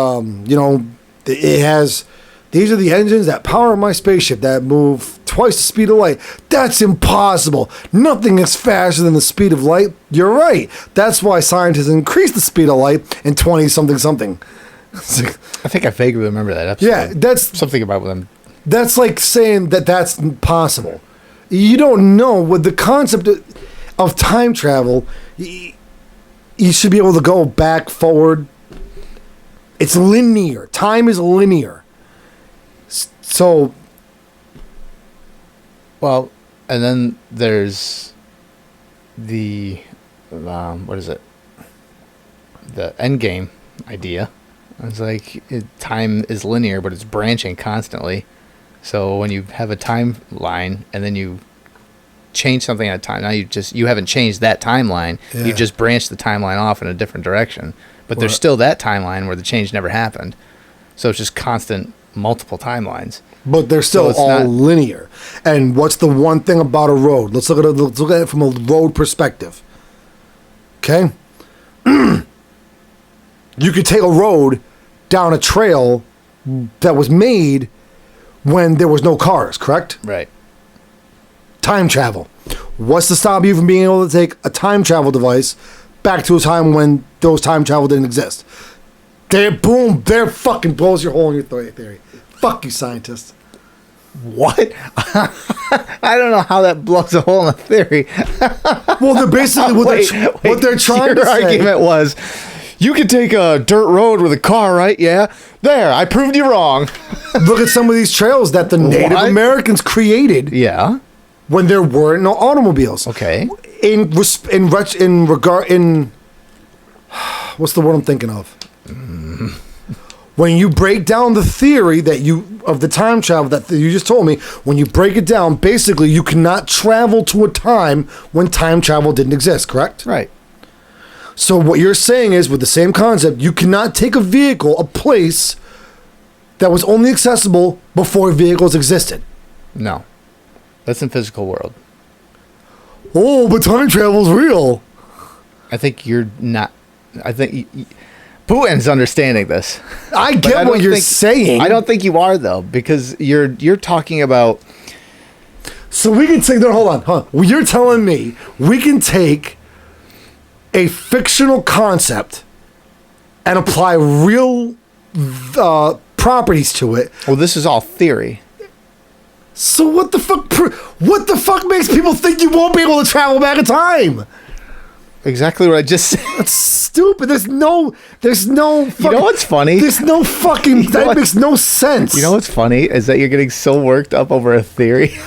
it has... These are the engines that power my spaceship that move twice the speed of light. That's impossible. Nothing is faster than the speed of light. You're right. That's why scientists increase the speed of light in 20-something. I think I vaguely remember that episode. Yeah, that's... Something about them. That's like saying that that's possible. You don't know. With the concept of time travel, you should be able to go back, forward. It's linear. Time is linear. So Well, and then there's the what is it? The end game idea. It's like time is linear, but it's branching constantly. So when you have a timeline and then you change something at a time, now you haven't changed that timeline. Yeah. You just branched the timeline off in a different direction. But there's Right. still that timeline where the change never happened. So it's just constant multiple timelines. But they're still it's all not- linear. And what's the one thing about a road? Let's look at it from a road perspective. Okay? You could take a road down a trail that was made when there was no cars, correct? Right. Time travel. What's to stop you from being able to take a time travel device back to a time when those time travel didn't exist? There fucking blows your hole in your theory. Fuck you, scientists. What? I don't know how that blows a hole in a theory. Well, they're basically what they're trying to Your say. argument was, you could take a dirt road with a car, right? Yeah. There, I proved you wrong. Look at some of these trails that the Native What? Americans created Yeah. when there weren't no automobiles. Okay. What's the word I'm thinking of? When you break down the theory of the time travel that you just told me, when you break it down, basically you cannot travel to a time when time travel didn't exist, correct? Right. So what you're saying is, with the same concept, you cannot take a vehicle, a place that was only accessible before vehicles existed. No. That's in physical world. Oh, but time travel's real. I think you're not. I think Putin's understanding this. I But get don't what you're think- saying. I don't think you are, though, because you're talking about. So we can take. No, hold on. Huh? Well, you're telling me we can take a fictional concept and apply real properties to it. Well, this is all theory. So what the fuck? What the fuck makes people think you won't be able to travel back in time? Exactly what I just said. That's stupid. There's no. Fucking, You know what's funny? There's no fucking. That what? makes no sense. You know what's funny is that you're getting so worked up over a theory.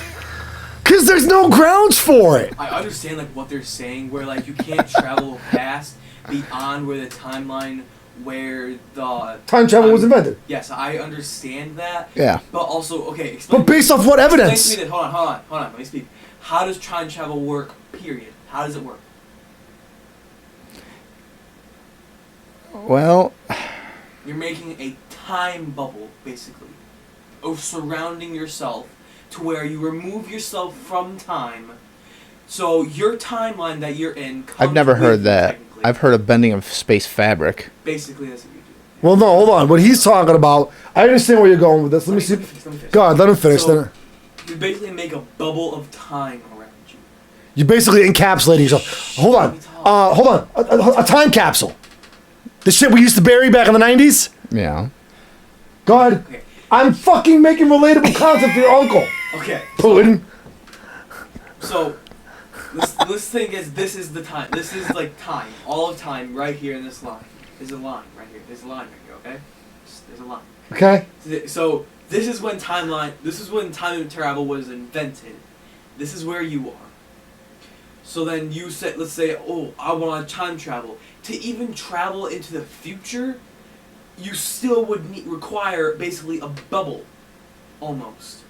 Because there's no grounds for it. I understand like what they're saying, where like you can't travel past beyond where the timeline where the Time travel was invented. Yes, I understand that. Yeah. But also, okay, explain. But based off what explain evidence? to me that. Hold on. Let me speak. How does time travel work? Period. How does it work? Well, You're making a time bubble, basically, of surrounding yourself to where you remove yourself from time. So your timeline that you're in. I've never comes heard with you, that. technically. I've heard of bending of space fabric. Basically, that's what you do. Well, no, hold on. What he's talking about, I understand where you're going with this. Let me see. finish. God, let him finish. So, Then you basically make a bubble of time around you. you're basically encapsulating yourself. Hold on. Hold on. A time capsule. The shit we used to bury back in the 90s? Yeah. God, Okay. I'm fucking making relatable content for your uncle. Okay. Putin. So, this thing is, this is the time. This is like time. All of time right here in this line. There's a line right here. There's a line right here, okay? There's a line. Okay. So, this is when time travel was invented. This is where you are. So then you said, let's say, oh, I want to time travel. To even travel into the future, you still would require basically a bubble, almost,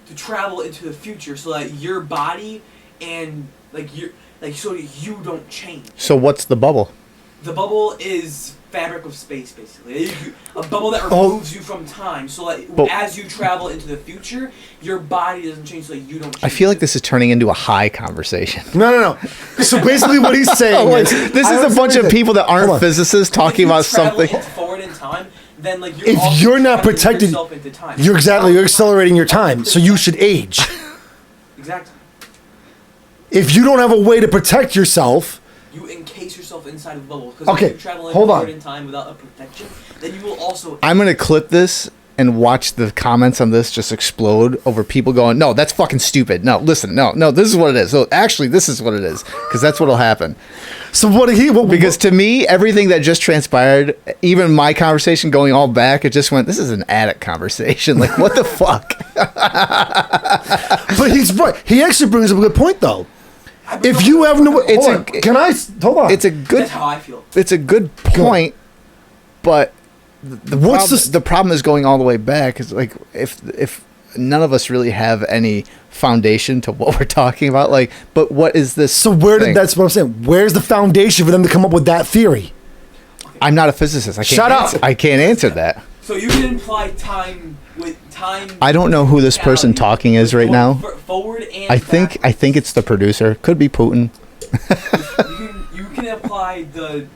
to travel into the future, so that your body and so that you don't change. So what's the bubble? The bubble is fabric of space, basically. A bubble that removes you from time, so that But- as you travel into the future, your body doesn't change, so that you don't change. I feel like this is turning into a high conversation. No. So basically what he's saying is... This is a bunch of people that Hold aren't on. physicists talking about something. Forward in time, then like If also you're not traveling protected, yourself into time. you're accelerating your time, so you should age. Exactly. If you don't have a way to protect yourself... You encase yourself inside of the bubble. Because Okay, if you're traveling hold on. forward in time without a protection, then you will also. I'm going to clip this and watch the comments on this just explode over people going, no, that's fucking stupid. No, listen, no, this is what it is. So actually, this is what it is, because that's what'll happen. So what did he? Because to me, everything that just transpired, even my conversation going all back, it just went, this is an addict conversation. Like, what the fuck? But he's right. He actually brings up a good point, though. If you have no, can I hold on? It's a good. That's how I feel. It's a good point, but the problem is going all the way back. Is like if none of us really have any foundation to what we're talking about, like, but what is this? So that's what I'm saying. Where's the foundation for them to come up with that theory? I'm not a physicist. Shut up. I can't answer that. So you can imply time with time. I don't know who this person talking is right now. Forward and I think it's the producer. Could be Putin. you can apply the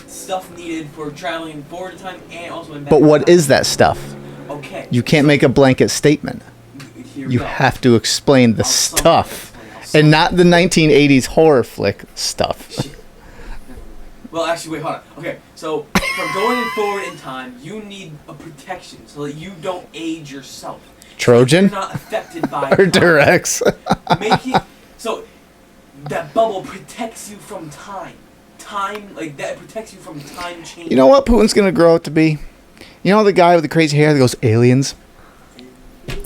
stuff needed for traveling forward in time and also in back. But what is that stuff? Okay. You can't make a blanket statement. Here we You go. have to explain the stuff, and not the 1980s horror flick stuff. Shit. Well, actually, wait, hold on. Okay, so from going forward in time, you need a protection so that you don't age yourself. Trojan? You're not affected by Or time. Durex. So that bubble protects you from time. Time, like that protects you from time change. You know what Putin's gonna grow up to be? You know the guy with the crazy hair that goes aliens?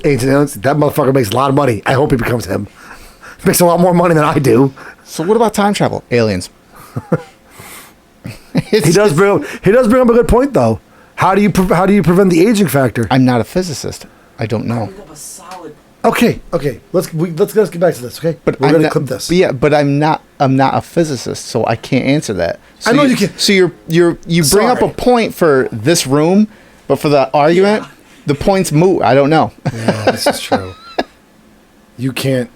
Aliens. That motherfucker makes a lot of money. I hope he becomes him. Makes a lot more money than I do. So what about time travel? Aliens. He does bring up a good point, though. How do you prevent the aging factor? I'm not a physicist. I don't know. Bring up a solid. Okay. Let's get back to this. Okay, But we're I'm gonna not, clip this. Yeah, but I'm not a physicist, so I can't answer that. So I know you can't. So you bring up a Sorry. point for this room, but for the argument, Yeah. the point's moot. I don't know. Yeah, this is true. You can't.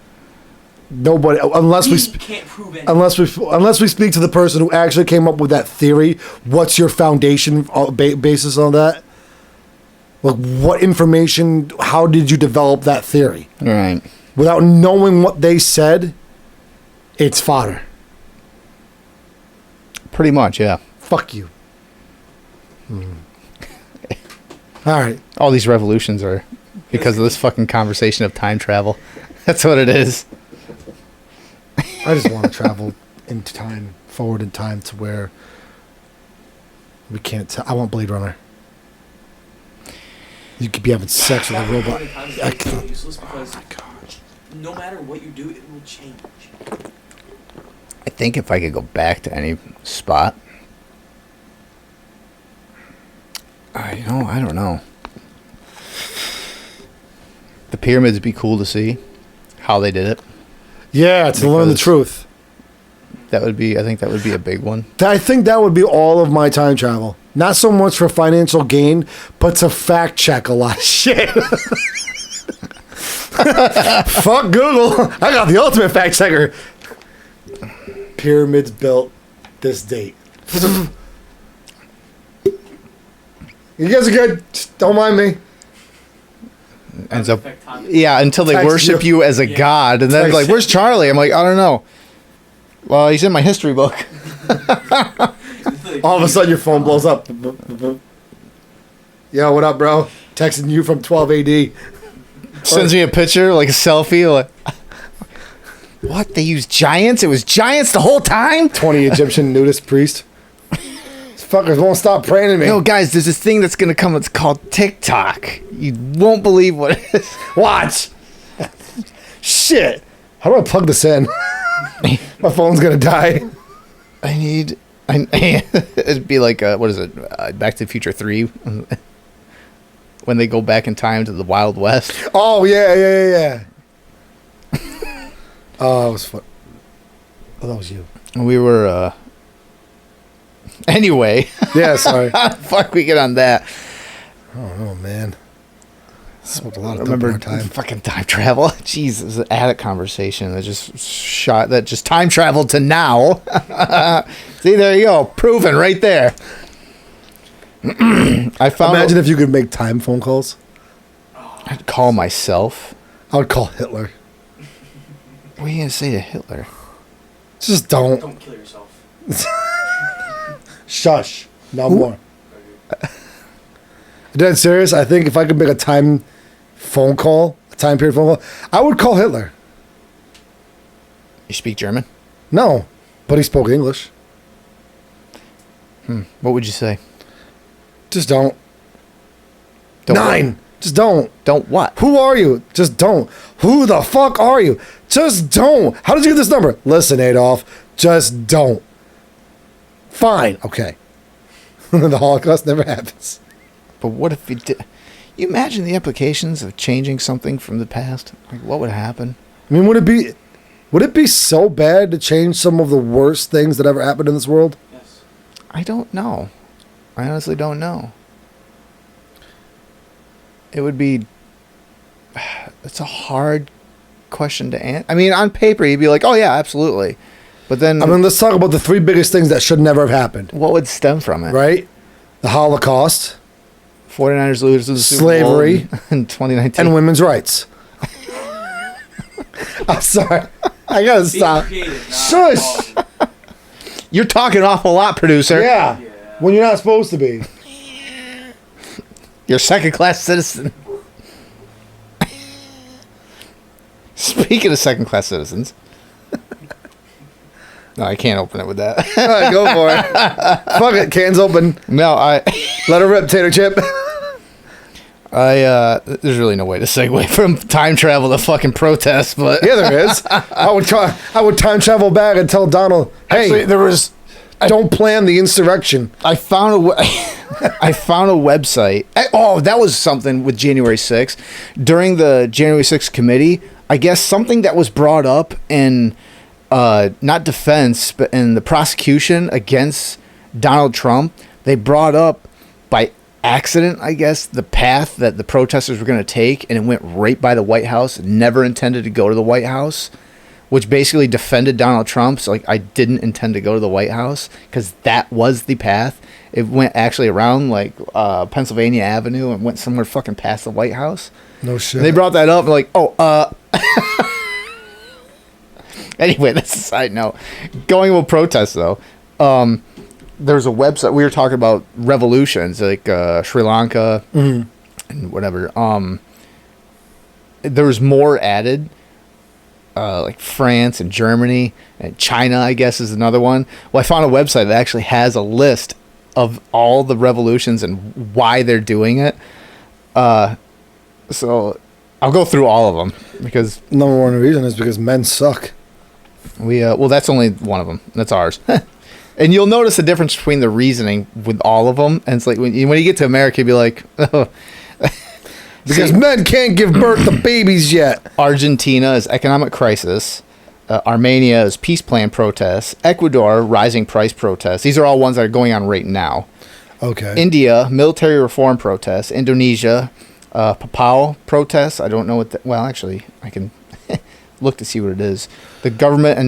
Nobody unless we. He can't prove it. Unless we speak to the person who actually came up with that theory, what's your foundation basis on that? Like, what information? How did you develop that theory? Right. Without knowing what they said, it's fodder. Pretty much, yeah. Fuck you. All right. All these revolutions are because of this fucking conversation of time travel. That's what it is. I just want to travel into time, forward in time to where we can't. I want Blade Runner. You could be having sex with a robot. I can't. Useless because no matter what you do, it will change. I think if I could go back to any spot, I don't know. The pyramids would be cool to see how they did it. Yeah, to learn the Because- truth. I think that would be a big one. I think that would be all of my time travel. Not so much for financial gain, but to fact check a lot of shit. Fuck Google. I got the ultimate fact checker. Pyramids built this date. You guys are good. Just don't mind me. Ends up, Affect time. yeah, until they Text worship you as a Yeah. god, and then Text like, "Where's Charlie?" I'm like, "I don't know." Well, he's in my history book. All of a sudden, your phone blows up. Yo, what up, bro? Texting you from 12 AD. Sends me a picture, like a selfie. Like, what? They use giants? It was giants the whole time? 20 Egyptian nudist priest. These fuckers won't stop praying to me. No, guys, there's this thing that's going to come. It's called TikTok. You won't believe what it is. Watch. Shit. How do I plug this in? My phone's gonna die. It'd be like, what is it? Back to the Future 3. When they go back in time to the Wild West. Oh yeah. Oh, it was fun. Oh, that was you. We were, anyway. Yeah, sorry. How the fuck we get on that? Oh man. Smoked a lot of Remember dope in our time. fucking time travel? Jeez, it was an addict conversation that just time traveled to now. See, there you go. Proven right there. I found Imagine if you could make time phone calls. I'd call myself. I would call Hitler. What are you going to say to Hitler? Just don't. Don't kill yourself. Shush. No more. Dead serious. I think if I could make a time period phone call, I would call Hitler. You speak German? No, but he spoke English. What would you say? Just don't. Don't 9. What? Just don't. Don't what? Who are you? Just don't. Who the fuck are you? Just don't. How did you get this number? Listen, Adolf. Just don't. Fine. Okay. The Holocaust never happens. But what if you did? You imagine the implications of changing something from the past? Like, what would happen? I mean, would it be so bad to change some of the worst things that ever happened in this world? Yes. I don't know. I honestly don't know. It would be... It's a hard question to answer. I mean, on paper, you'd be like, oh, yeah, absolutely. But then... I mean, let's talk about the 3 biggest things that should never have happened. What would stem from it? Right? The Holocaust. 49ers lose to the Super Bowl Slavery. in 2019. And women's rights. I'm sorry. I gotta stop. Shush! You're talking an awful lot, producer. Yeah. When you're not supposed to be. You're a second-class citizen. Speaking of second-class citizens... No, I can't open it with that. All right, go for it. Fuck it. Cans open. No, Let her rip, Tater Chip. There's really no way to segue from time travel to fucking protest, but... Yeah, there is. I would time travel back and tell Donald, hey, Actually, there was... don't plan the insurrection. I found a website. That was something with January 6th. During the January 6th committee, I guess something that was brought up in... not defense, but in the prosecution against Donald Trump, they brought up by accident, I guess, the path that the protesters were going to take, and it went right by the White House, never intended to go to the White House, which basically defended Donald Trump. So, like, I didn't intend to go to the White House because that was the path. It went actually around, like, Pennsylvania Avenue and went somewhere fucking past the White House. No shit. And they brought that up, like, Anyway, that's a side note. Going with protests, though, there's a website. We were talking about revolutions, like Sri Lanka and whatever. There was more added, like France and Germany and China, I guess, is another one. Well, I found a website that actually has a list of all the revolutions and why they're doing it. So I'll go through all of them because... Number one reason is because men suck. Well, that's only one of them. That's ours. And you'll notice the difference between the reasoning with all of them. And it's like when you get to America, you'll be like, oh. Because men can't give birth to babies yet. Argentina is economic crisis. Armenia is peace plan protests. Ecuador, rising price protests. These are all ones that are going on right now. Okay. India, military reform protests. Indonesia, Papua protests. I don't know what well, actually, I can look to see what it is. The government's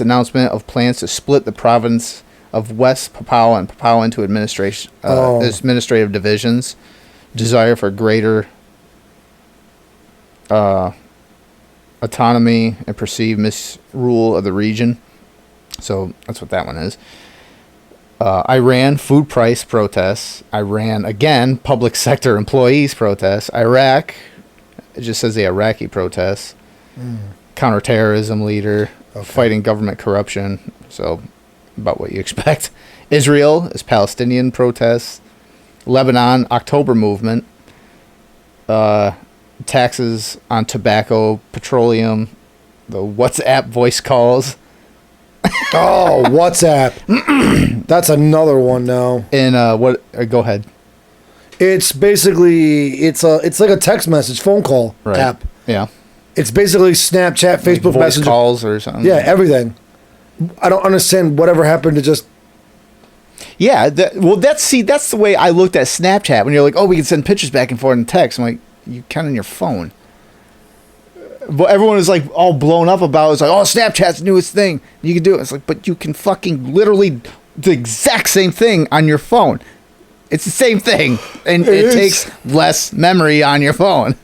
announcement of plans to split the province of West Papua and Papua into administrative divisions. Desire for greater autonomy and perceived misrule of the region. So that's what that one is. Iran, food price protests. Iran, again, public sector employees protests. Iraq, it just says the Iraqi protests. Counterterrorism leader, fighting government corruption. So about what you expect. Israel is Palestinian protests. Lebanon, October movement. Taxes on tobacco, petroleum, the WhatsApp voice calls. Oh, WhatsApp. That's another one now. And go ahead. It's basically it's like a text message phone call app. Yeah. It's basically Snapchat, Facebook like voice Messenger calls or something. Yeah, everything. I don't understand whatever happened to just. Yeah, that's the way I looked at Snapchat when you're like, oh, we can send pictures back and forth in text. I'm like, you count on your phone. But everyone is like all blown up about it. It's like, oh, Snapchat's the newest thing. You can do it. It's like, but you can fucking literally the exact same thing on your phone. It's the same thing, and it takes less memory on your phone.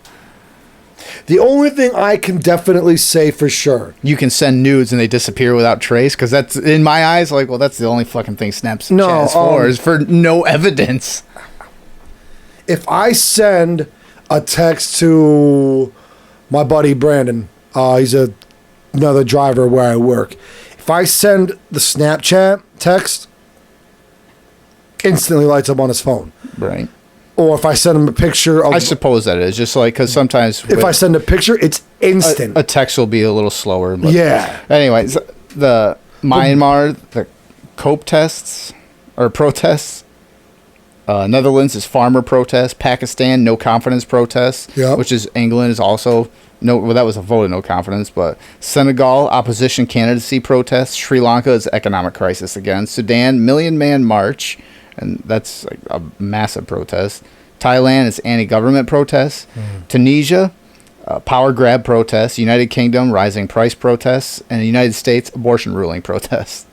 The only thing I can definitely say for sure. You can send nudes and they disappear without trace, because that's, in my eyes, like, well, that's the only fucking thing Snapchat is for no evidence. if I send a text to my buddy Brandon, he's another driver where I work. If I send the Snapchat text, instantly lights up on his phone. Right. Or if I send him a picture of... I suppose that is just like, because sometimes... If I send a picture, it's instant. A text will be a little slower. But yeah. Anyways, the Myanmar, the COPE tests, or protests. Netherlands is farmer protests. Pakistan, no confidence protests. Yep. Which is England is also... No, well, that was a vote of no confidence, but Senegal, opposition candidacy protests. Sri Lanka is economic crisis again. Sudan, million-man march, and that's like a massive protest. Thailand is anti-government protests. Tunisia, power grab protests. United Kingdom, rising price protests. And the United States, abortion ruling protests.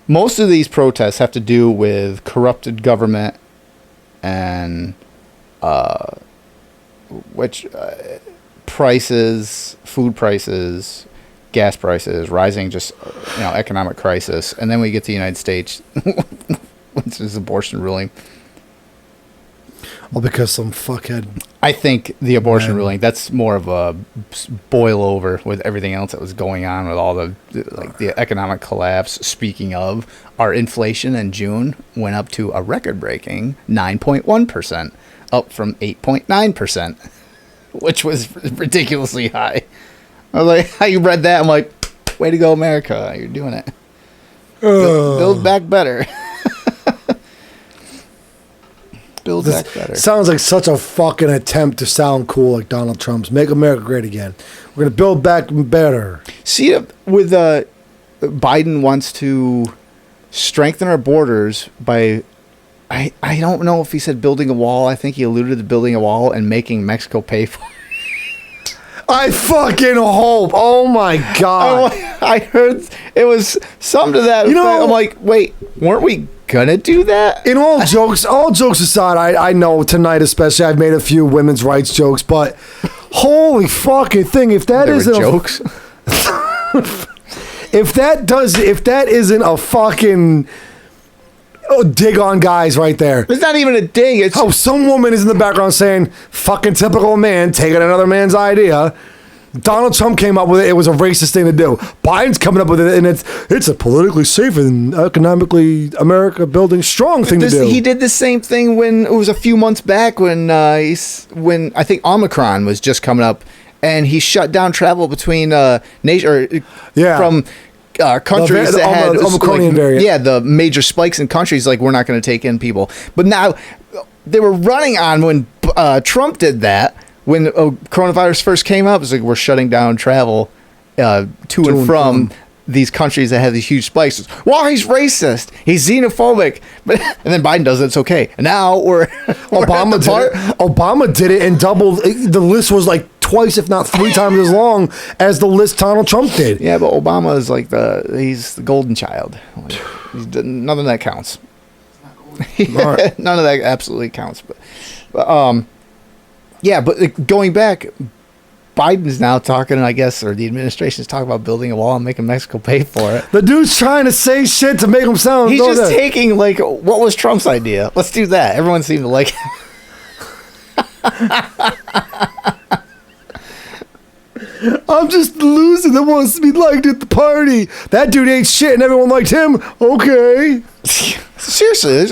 Most of these protests have to do with corrupted government and prices, food prices, gas prices, rising, just economic crisis, and then we get to the United States, which is abortion ruling. Well, because some fuckhead. I think the abortion ruling, that's more of a boil over with everything else that was going on with all the economic collapse. Speaking of, our inflation in June went up to a record-breaking 9.1%, up from 8.9%, which was ridiculously high. I was like, how you read that? I'm like, way to go, America. You're doing it. Build back better. Build back better. Sounds like such a fucking attempt to sound cool like Donald Trump's. Make America great again. We're going to build back better. See, with Biden wants to strengthen our borders by... I don't know if he said building a wall. I think he alluded to building a wall and making Mexico pay for it. I fucking hope. Oh my God. I heard it was something to that effect. I'm like, wait, weren't we gonna do that? In all jokes aside, I know tonight especially I've made a few women's rights jokes, but holy fucking thing, if that isn't jokes. if that isn't a fucking dig on guys right there. It's not even a dig. It's some woman is in the background saying, fucking typical man, taking another man's idea. Donald Trump came up with it. It was a racist thing to do. Biden's coming up with it, and it's a politically safe and economically America building strong thing to do. He did the same thing when it was a few months back when I think Omicron was just coming up, and he shut down travel between from countries that had Omicronian variant. Yeah, the major spikes in countries like we're not going to take in people. But now they were running on when Trump did that. When coronavirus first came up, it's like we're shutting down travel to and from these countries that have these huge spikes. Well, he's racist. He's xenophobic. But and then Biden does it. It's okay. And now Obama did it and doubled. The list was like twice, if not three times as long as the list Donald Trump did. Yeah, but Obama is like he's the golden child. None of that counts. Right. None of that absolutely counts. But yeah, but going back, Biden's now talking, I guess, or the administration's talking about building a wall and making Mexico pay for it. The dude's trying to say shit to make him sound... He's just taking, like, what was Trump's idea? Let's do that. Everyone seemed to like it. I'm just the loser that wants to be liked at the party. That dude ate shit and everyone liked him. Okay. Seriously,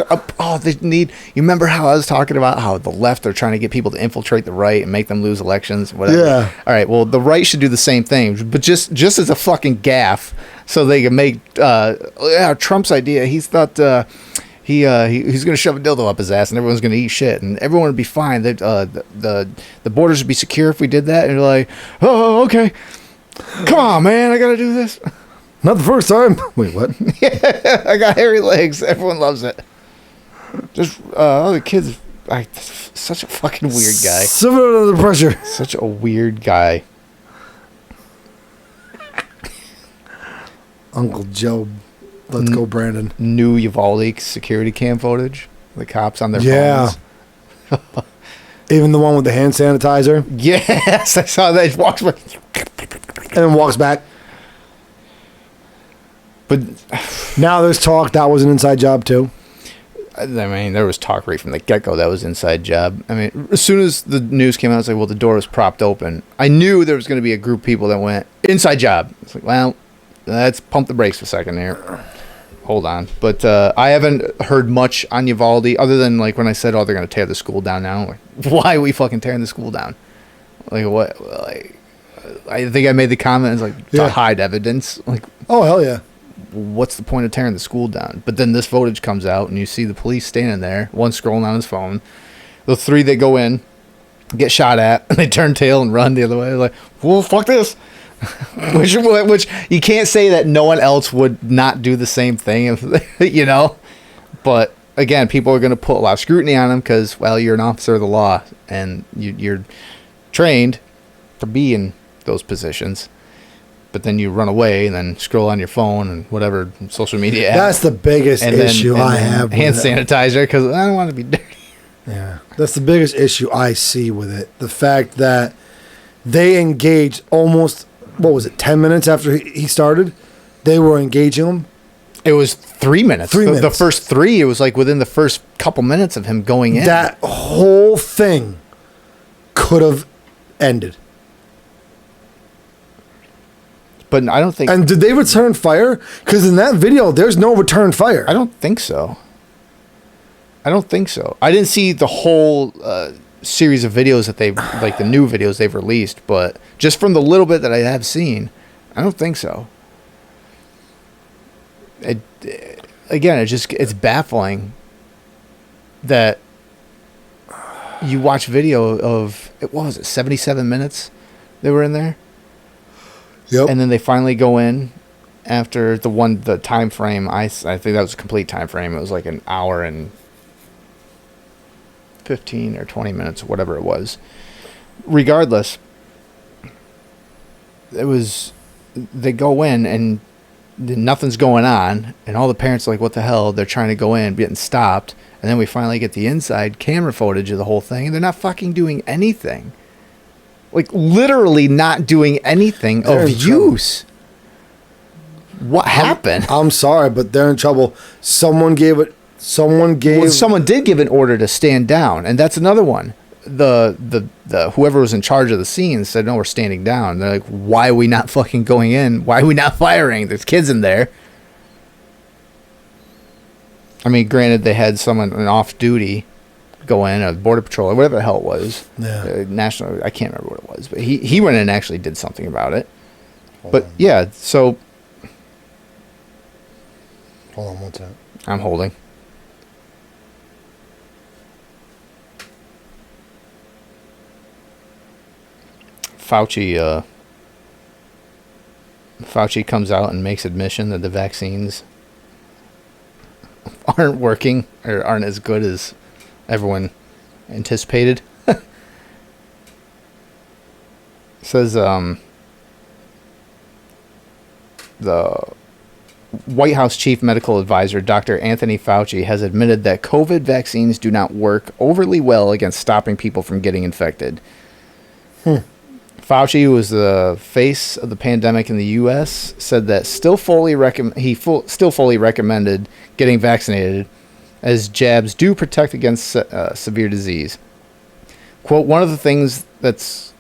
they need... You remember how I was talking about how the left are trying to get people to infiltrate the right and make them lose elections? Whatever. Yeah. All right, well, the right should do the same thing, but just as a fucking gaffe so they can make... Trump's idea, he thought... He's going to shove a dildo up his ass and everyone's going to eat shit and everyone would be fine. The borders would be secure if we did that. And you're like, oh, okay. Come on, man. I got to do this. Not the first time. Wait, what? Yeah, I got hairy legs. Everyone loves it. Just other kids. Such a fucking weird guy. Similar to the pressure. Such a weird guy. Uncle Joe. Let's go, Brandon. New Uvalde security cam footage. The cops on their phones. Even the one with the hand sanitizer. Yes, I saw that. He walks by. And then walks back. But now there's talk that was an inside job too. I mean, there was talk right from the get-go that was inside job. I mean, as soon as the news came out, it's like, well, the door was propped open. I knew there was going to be a group of people that went, inside job. It's like, well, let's pump the brakes for a second here. Hold on. But I haven't heard much on Uvalde, other than, like, when I said, oh, they're going to tear the school down now. Like, why are we fucking tearing the school down? Like, what? Like, I think I made the comment, it's like, to hide evidence. Like, oh, hell yeah. What's the point of tearing the school down? But then this footage comes out, and you see the police standing there, one scrolling on his phone. The three that go in, get shot at, and they turn tail and run the other way. Like, well, fuck this. which you can't say that no one else would not do the same thing, you know? But, again, people are going to put a lot of scrutiny on them because, well, you're an officer of the law, and you're trained to be in those positions. But then you run away and then scroll on your phone and whatever social media app. That's the biggest issue I have. Hand sanitizer because I don't want to be dirty. Yeah, that's the biggest issue I see with it. The fact that they engaged almost, 10 minutes after he started? They were engaging him? It was 3 minutes. 3 minutes. The first three, it was like within the first couple minutes of him going in. That whole thing could have ended. But I don't think... And did they return fire? Because in that video, there's no return fire. I don't think so. I didn't see the whole series of videos that they've... like the new videos they've released, but just from the little bit that I have seen, I don't think so. It's baffling that you watch video of... what was it, 77 minutes they were in there? Yep. And then they finally go in after the time frame. I think that was a complete time frame. It was like an hour and 15 or 20 minutes, or whatever it was. Regardless, they go in and nothing's going on, and all the parents are like, what the hell? They're trying to go in, getting stopped, and then we finally get the inside camera footage of the whole thing, and they're not fucking doing anything. Like, literally not doing anything of use. What happened? I'm sorry, but they're in trouble. Someone did give an order to stand down, and that's another one. The whoever was in charge of the scene said, no, we're standing down. They're like, why are we not fucking going in? Why are we not firing? There's kids in there. I mean, granted, they had someone off duty go in, a border patrol or whatever the hell it was. Yeah. National, I can't remember what it was, but he went in and actually did something about it. Hold but on. yeah, so Hold on one second. I'm holding. Fauci comes out and makes admission that the vaccines aren't working or aren't as good as everyone anticipated. Says the White House Chief Medical Advisor Dr. Anthony Fauci has admitted that COVID vaccines do not work overly well against stopping people from getting infected. Fauci, who was the face of the pandemic in the U.S., said that still fully recommended getting vaccinated, as jabs do protect against severe disease. Quote, one of the things that's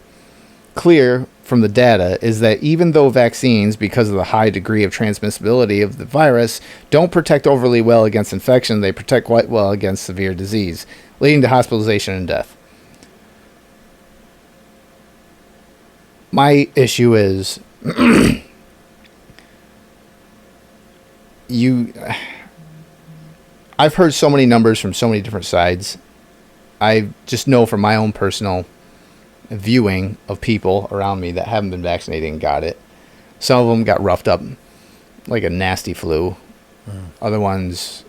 clear from the data is that even though vaccines, because of the high degree of transmissibility of the virus, don't protect overly well against infection, they protect quite well against severe disease, leading to hospitalization and death. My issue is I've heard so many numbers from so many different sides. I just know from my own personal viewing of people around me that haven't been vaccinated and got it. Some of them got roughed up like a nasty flu. Other ones,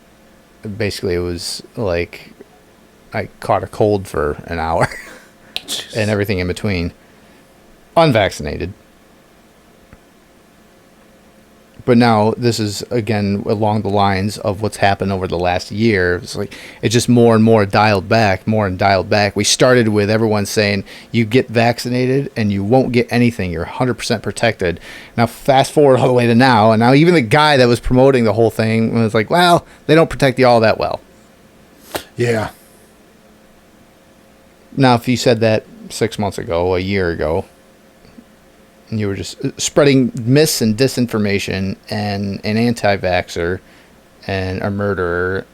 basically it was like I caught a cold for an hour and everything in between. Unvaccinated. But now this is, again, along the lines of what's happened over the last year. It's like it's just more and more dialed back. We started with everyone saying you get vaccinated and you won't get anything. You're 100% protected. Now fast forward all the way to now, and now even the guy that was promoting the whole thing was like, well, they don't protect you all that well. Yeah. Now, if you said that 6 months ago, a year ago, and you were just spreading myths and disinformation and an anti-vaxxer and a murderer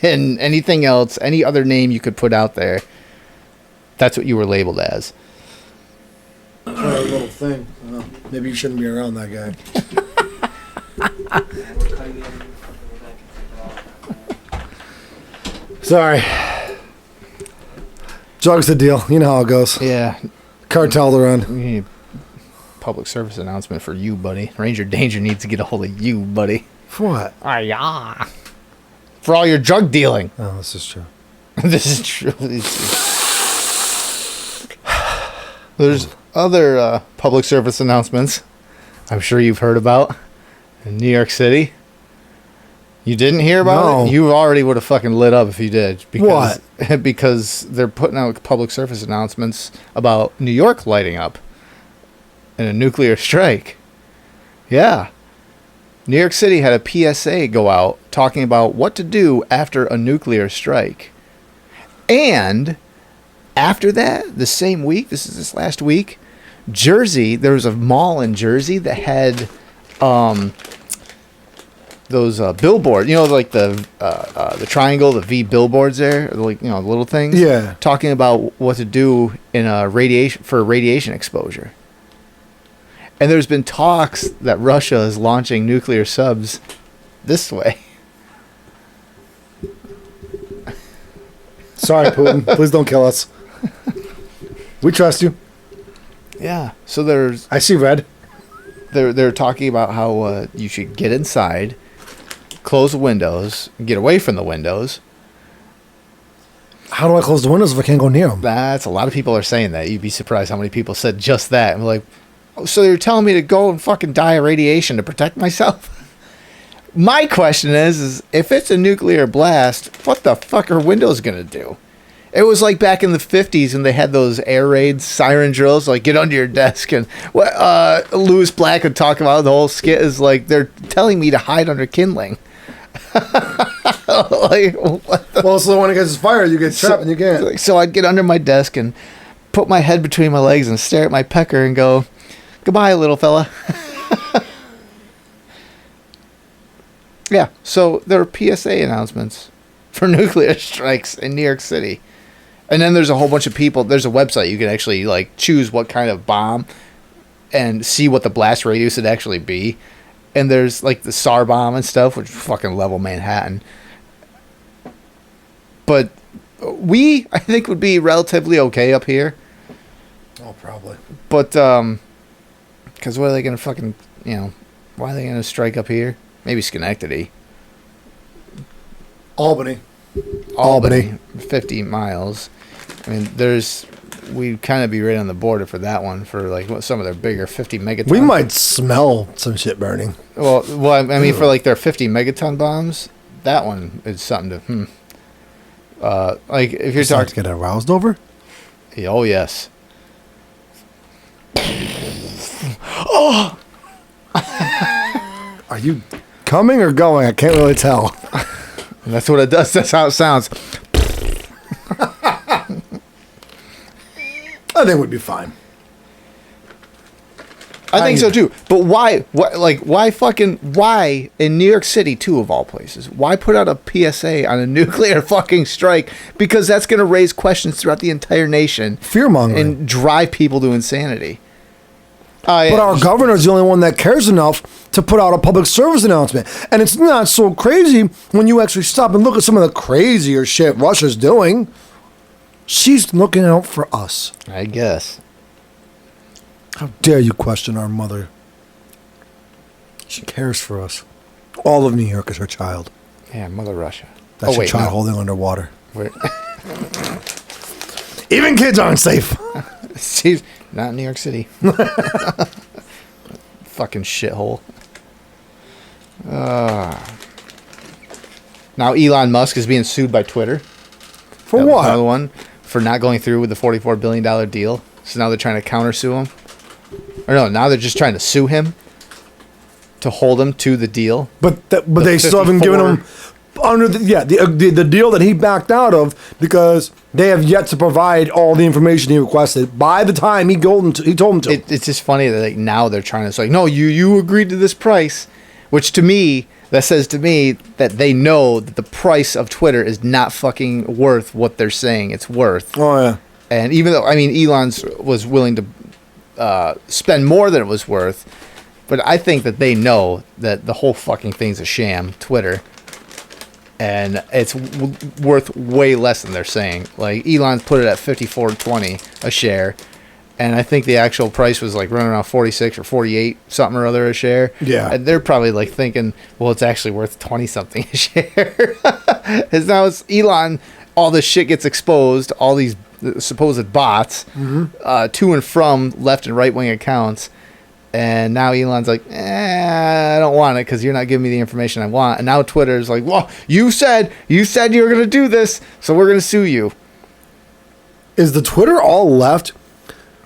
and anything else, any other name you could put out there, that's what you were labeled as. A little thing. Well, maybe you shouldn't be around that guy. Sorry. Drugs the deal. You know how it goes. Yeah. Cartel to run. We need a public service announcement for you, buddy. Ranger Danger needs to get a hold of you, buddy. For what? Yeah. For all your drug dealing. Oh, this is true. This is true. There's other public service announcements I'm sure you've heard about in New York City. You didn't hear about it? You already would have fucking lit up if you did. Because, what? Because they're putting out public service announcements about New York lighting up in a nuclear strike. Yeah. New York City had a PSA go out talking about what to do after a nuclear strike. And after that, the same week, this last week, Jersey, there was a mall in Jersey that had those billboards, you know, like the triangle, the V billboards there, like, you know, the little things. Yeah. Talking about what to do in radiation exposure. And there's been talks that Russia is launching nuclear subs this way. Sorry, Putin. Please don't kill us. We trust you. Yeah. So there's... I see red. They're talking about how you should get inside, close the windows, get away from the windows. How do I close the windows if I can't go near them? That's a lot of people are saying that. You'd be surprised how many people said just that. I'm like, oh, so you're telling me to go and fucking die of radiation to protect myself? My question is if it's a nuclear blast, what the fuck are windows gonna do? It was like back in the 50s when they had those air raid siren drills, like get under your desk. And what Louis Black would talk about the whole skit is like they're telling me to hide under kindling. Like, well, so when it gets fired, you get trapped and you can't. So I'd get under my desk and put my head between my legs and stare at my pecker and go, "Goodbye, little fella." Yeah, so there are PSA announcements for nuclear strikes in New York City. And then there's a whole bunch of people. There's a website you can actually like choose what kind of bomb and see what the blast radius would actually be. And there's like the SAR bomb and stuff, which fucking level Manhattan. But I think, would be relatively okay up here. Oh, probably. But, because what are they going to fucking, why are they going to strike up here? Maybe Schenectady. Albany. 50 miles. I mean, we'd kind of be right on the border for that one, for like some of their bigger 50 megaton. We might smell some shit burning. Well, I mean, for like their 50 megaton bombs, that one is something to, like if you're talking to get aroused over? Oh, yes. Oh! Are you coming or going? I can't really tell. That's what it does. That's how it sounds. I think we'd be fine. I think so too. But why in New York City too, of all places? Why put out a PSA on a nuclear fucking strike? Because that's going to raise questions throughout the entire nation. Fear-mongering. And drive people to insanity. But our governor's the only one that cares enough to put out a public service announcement. And it's not so crazy when you actually stop and look at some of the crazier shit Russia's doing. She's looking out for us. I guess. How dare you question our mother? She cares for us. All of New York is her child. Yeah, Mother Russia. That's your child holding underwater. Wait. Even kids aren't safe. She's not in New York City. Fucking shithole. Now Elon Musk is being sued by Twitter. For what? Another one. For not going through with the $44 billion deal. So now they're trying to countersue him. Or no, now they're just trying to sue him to hold him to the deal. But they still haven't given him under the deal that he backed out of because they have yet to provide all the information he requested by the time he told him to. It's just funny that like now they're trying to say, no, you agreed to this price, which to me that says to me that they know that the price of Twitter is not fucking worth what they're saying it's worth. Oh yeah. And even though Elon's was willing to spend more than it was worth, but I think that they know that the whole fucking thing's a sham, Twitter. And it's worth way less than they're saying. Like Elon's put it at $54.20 a share, and I think the actual price was like running around 46 or 48 something or other a share. Yeah, and they're probably like thinking, well, it's actually worth 20 something a share. As now it's Elon, all this shit gets exposed, all these supposed bots, to and from left and right wing accounts. And now Elon's like, I don't want it because you're not giving me the information I want. And now Twitter's like, well, you said you were going to do this, so we're going to sue you. Is the Twitter all left?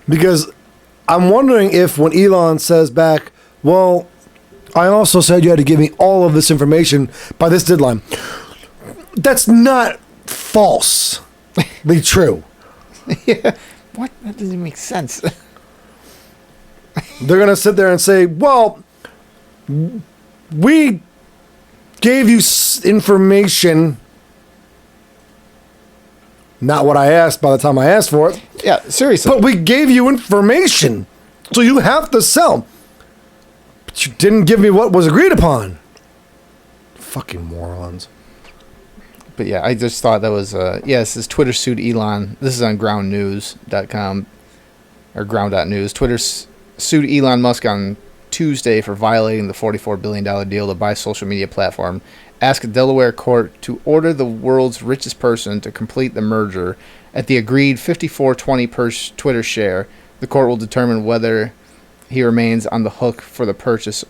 Because I'm wondering if when Elon says back, well, I also said you had to give me all of this information by this deadline. That's not false. Be true. Yeah. What? That doesn't make sense. They're going to sit there and say, well, we gave you information, not what I asked by the time I asked for it. Yeah, seriously. But we gave you information, so you have to sell. But you didn't give me what was agreed upon. Fucking morons. But yeah, I just thought that was, this is Twitter sued Elon. This is on groundnews.com or ground.news. Twitter sued Elon Musk on Tuesday for violating the $44 billion deal to buy social media platform. Asked a Delaware court to order the world's richest person to complete the merger at the agreed $54.20 per Twitter share. The court will determine whether he remains on the hook for the purchase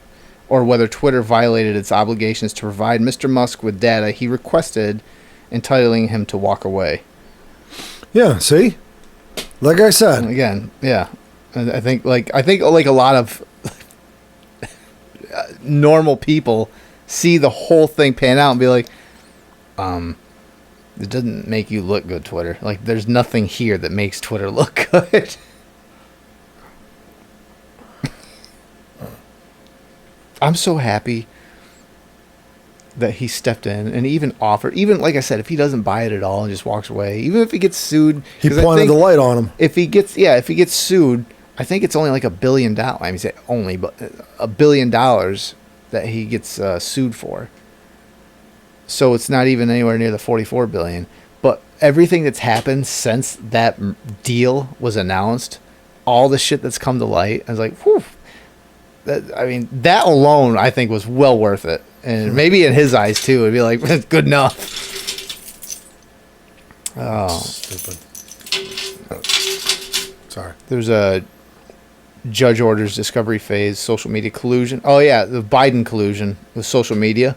or whether Twitter violated its obligations to provide Mr. Musk with data he requested, entitling him to walk away. Yeah, see? Like I said. Again, yeah. I think like a lot of normal people see the whole thing pan out and be like, it doesn't make you look good, Twitter. Like, there's nothing here that makes Twitter look good. I'm so happy that he stepped in and even offered, even like I said, if he doesn't buy it at all and just walks away, even if he gets sued, he pointed the light on him. If he gets sued, I think it's only like $1 billion. I mean, only, but $1 billion that he gets sued for. So it's not even anywhere near the $44 billion. But everything that's happened since that deal was announced, all the shit that's come to light, I was like, whew. That alone, I think, was well worth it. And maybe in his eyes, too, it'd be like, good enough. Oh. Stupid. Sorry. There's a judge orders discovery phase, social media collusion. Oh, yeah, the Biden collusion with social media.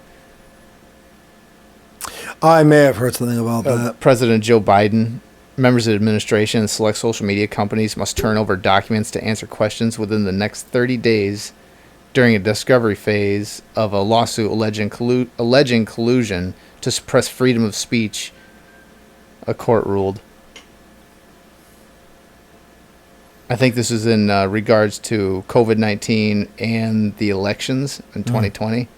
I may have heard something about that. President Joe Biden, members of the administration, and select social media companies must turn over documents to answer questions within the next 30 days during a discovery phase of a lawsuit alleging collusion to suppress freedom of speech, a court ruled. I think this is in regards to COVID-19 and the elections in 2020.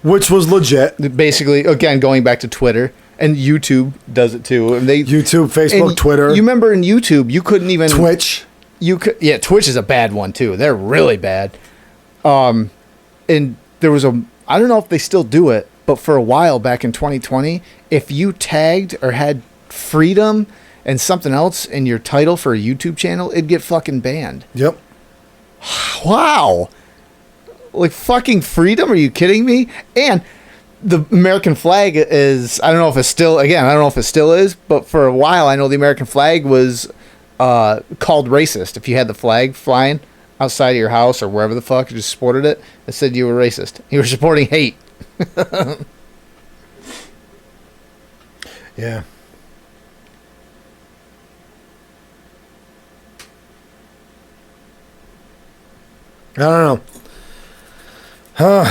Which was legit. Basically, again, going back to Twitter, and YouTube does it too. And YouTube, Facebook, Twitter. You remember in YouTube, you couldn't even... Twitch. Twitch is a bad one too. They're really bad. And there was I don't know if they still do it, but for a while back in 2020, if you tagged or had freedom and something else in your title for a YouTube channel, it'd get fucking banned. Yep. Wow. Like fucking freedom? Are you kidding me? And the American flag is, I don't know if it still is, but for a while I know the American flag was called racist. If you had the flag flying outside of your house or wherever the fuck you just sported it, it said you were racist. You were supporting hate. Yeah. I don't know.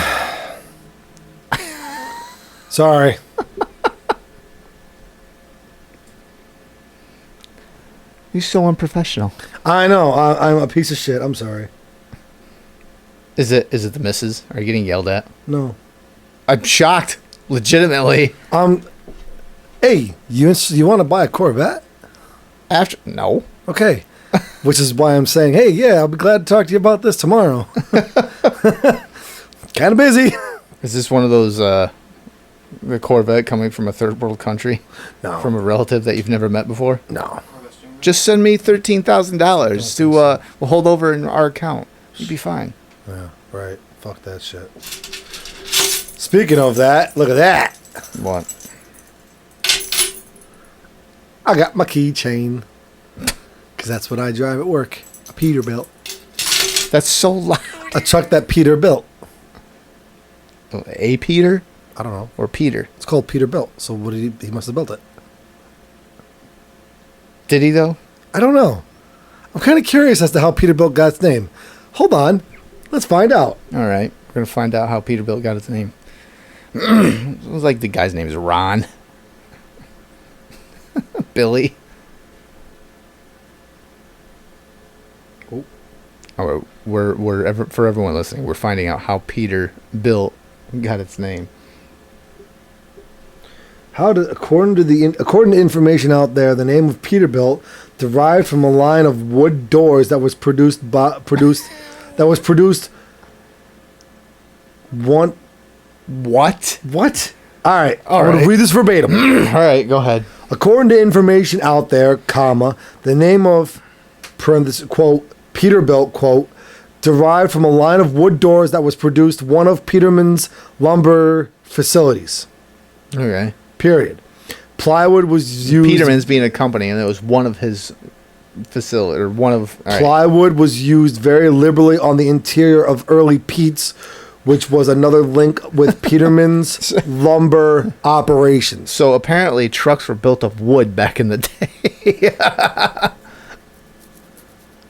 Sorry. You're so unprofessional. I know. I'm a piece of shit. I'm sorry. Is it the missus? Are you getting yelled at? No. I'm shocked. Legitimately. Hey, you want to buy a Corvette? No. Okay. Which is why I'm saying, hey, yeah, I'll be glad to talk to you about this tomorrow. Kind of busy. Is this one of those the Corvette coming from a third world country? No. From a relative that you've never met before? No. Just send me $13,000 to we'll hold over in our account. You'd be fine. Yeah, right. Fuck that shit. Speaking of that, look at that. What? I got my keychain. Because that's what I drive at work. A Peterbilt. That's so loud. A truck that Peter built. A Peter? I don't know. Or Peter? It's called Peterbilt. So what did he must have built it. Did he, though? I don't know. I'm kind of curious as to how Peterbilt got its name. Hold on. Let's find out. All right. We're going to find out how Peterbilt got its name. It was like the guy's name is Ron. Billy. Oh. All right. For everyone listening, we're finding out how Peterbilt got its name. According to information out there, the name of Peterbilt derived from a line of wood doors that was produced. What? All right. I'm going to read this verbatim. All right, go ahead. According to information out there, the name of quote Peterbilt quote derived from a line of wood doors that was produced one of Peterman's lumber facilities. Okay. Period. Plywood was used. Peterman's being a company, and it was one of his facility or one of. All right. Plywood was used very liberally on the interior of early Pete's, which was another link with Peterman's lumber operations. So apparently, trucks were built of wood back in the day.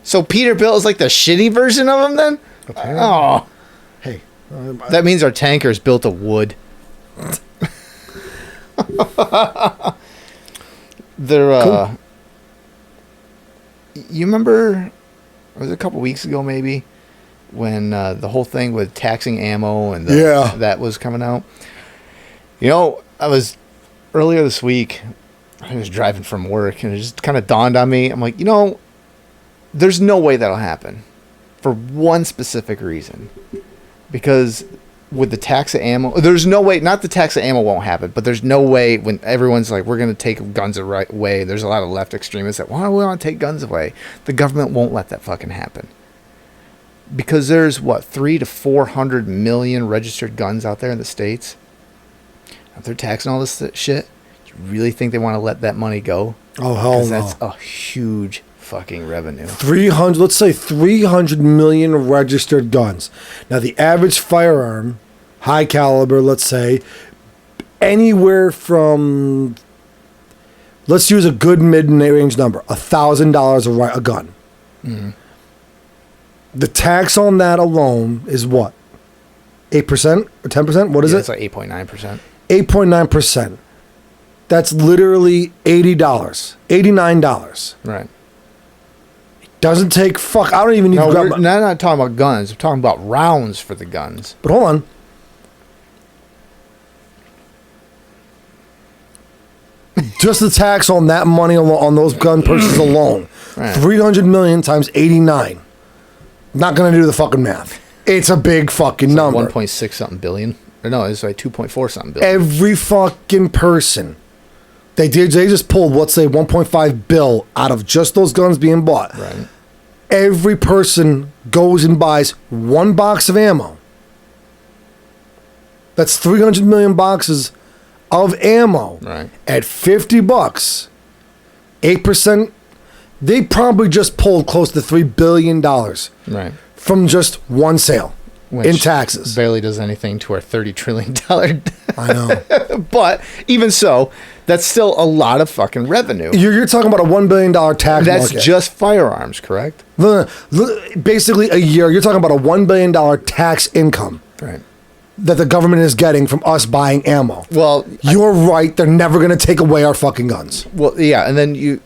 So Peterbilt is like the shitty version of them, then? Apparently. Oh, Hey, that means our tanker is built of wood. They're Cool. You remember it was a couple weeks ago maybe when the whole thing with taxing ammo and that was coming out. You know, I was earlier this week, I was driving from work and it just kind of dawned on me. I'm like, you know, there's no way that'll happen for one specific reason. Because with the tax of ammo, there's no way, not the tax of ammo won't happen, but there's no way when everyone's like, we're going to take guns away. There's a lot of left extremists that, why do we want to take guns away? The government won't let that fucking happen. Because there's, 300 to 400 million registered guns out there in the States. If they're taxing all this shit, you really think they want to let that money go? oh hell no. That's a huge fucking revenue. 300, let's say 300 million registered guns. Now, the average firearm, high caliber, let's say, anywhere from, let's use a good mid-range number, $1,000 a gun. Mm-hmm. The tax on that alone is what? 8% or 10%? What is it? It's like 8.9%. 8.9%. That's literally $80, $89. Right. Doesn't take I don't even need No, to grab we're not talking about guns. We're talking about rounds for the guns. But hold on. Just the tax on that money on those gun purchases alone. Right. 300 million times 89. Not going to do the fucking math. It's a big fucking It's number. like 1.6 something billion. Or no, it's like 2.4 something billion. Every fucking person. They just pulled, let's say, 1.5 bill out of just those guns being bought. Right. Every person goes and buys one box of ammo. That's 300 million boxes of ammo. Right. At $50, 8%, they probably just pulled close to $3 billion Right. from just one sale Which in taxes. barely does anything to our $30 trillion. I know. But even so, that's still a lot of fucking revenue. You're talking about a $1 billion tax That's market. just firearms, correct? Basically a year, you're talking about a $1 billion tax income Right. that the government is getting from us buying ammo. Well, You're right. They're never going to take away our fucking guns. yeah, and then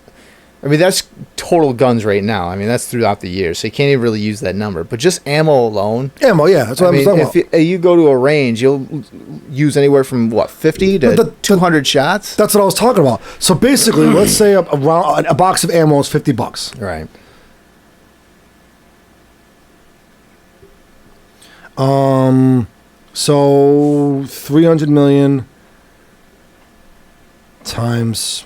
I mean, that's total guns right now. I mean, that's throughout the year, so you can't even really use that number. But just ammo alone. Ammo, yeah, that's what I I'm mean, talking about. if you go to a range, you'll use anywhere from, 50 to 200 shots? That's what I was talking about. So basically, let's say a box of ammo is $50. Right. So 300 million times.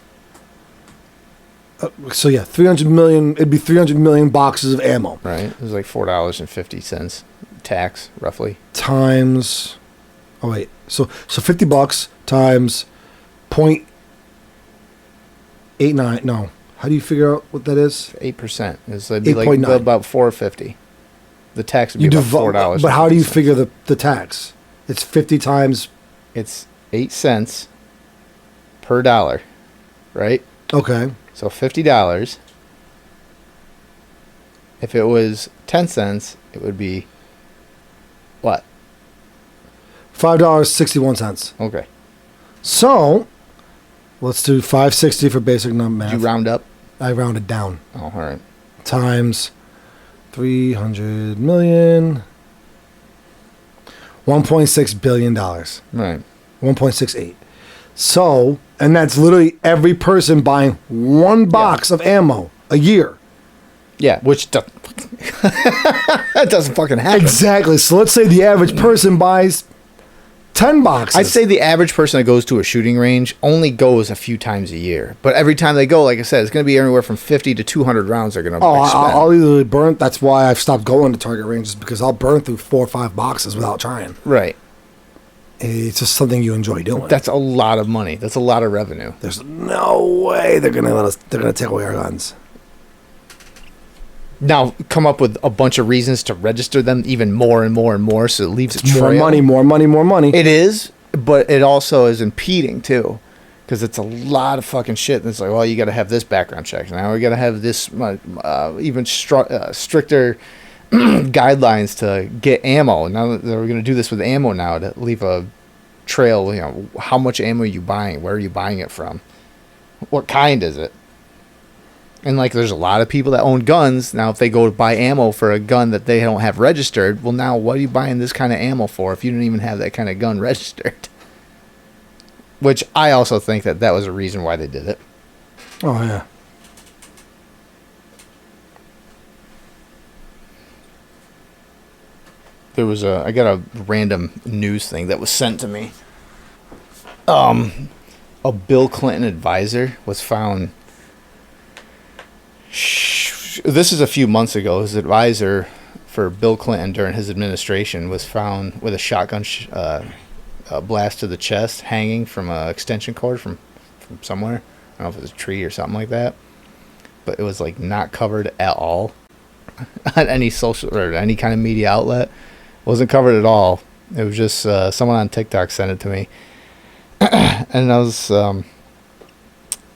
So yeah, 300 million. It'd be 300 million boxes of ammo. Right. It was like $4.50 tax, roughly. Times. Oh wait. So $50 times 0.89. No. How do you figure out what that is? 8%. It'd be like 8.9. about $4.50. The tax would be about $4. But how do you figure the tax? It's 50 times. It's 8 cents per dollar, right? Okay. So $50. If it was 10 cents, it would be what? $5.61. Okay. So let's do 560 for basic math. Did you round up? I rounded down. Oh, all right. Times 300 million. $1.6 billion. Right. 1.68. So, and that's literally every person buying one box of ammo a year. Yeah, which that doesn't fucking happen. Exactly. So let's say the average person buys 10 boxes. I'd say the average person that goes to a shooting range only goes a few times a year. But every time they go, like I said, it's going to be anywhere from 50 to 200 rounds they're going to expend. I'll either burn. That's why I've stopped going to target ranges, because I'll burn through 4 or 5 boxes without trying. Right. It's just something you enjoy doing. That's a lot of money. That's a lot of revenue. There's no way they're going to let us. They're going to take away our guns. Now, come up with a bunch of reasons to register them even more and more and more, so it leaves a trail. More money, more money, more money. It is, but it also is impeding, too. Because it's a lot of fucking shit. And it's like, well, you got to have this background check. Now we got to have this even stricter guidelines to get ammo. Now that we're going to do this with ammo now to leave a trail, how much ammo are you buying? Where are you buying it from? What kind is it? And, like, there's a lot of people that own guns. Now, if they go to buy ammo for a gun that they don't have registered, well, now, what are you buying this kind of ammo for if you don't even have that kind of gun registered? Which I also think that was a reason why they did it. Oh, yeah. I got a random news thing that was sent to me. A Bill Clinton advisor was found. This is a few months ago. His advisor for Bill Clinton during his administration was found with a shotgun blast to the chest, hanging from an extension cord from somewhere. I don't know if it was a tree or something like that, but it was like not covered at all on any social or any kind of media outlet. It wasn't covered at all. It was just someone on TikTok sent it to me, and I was.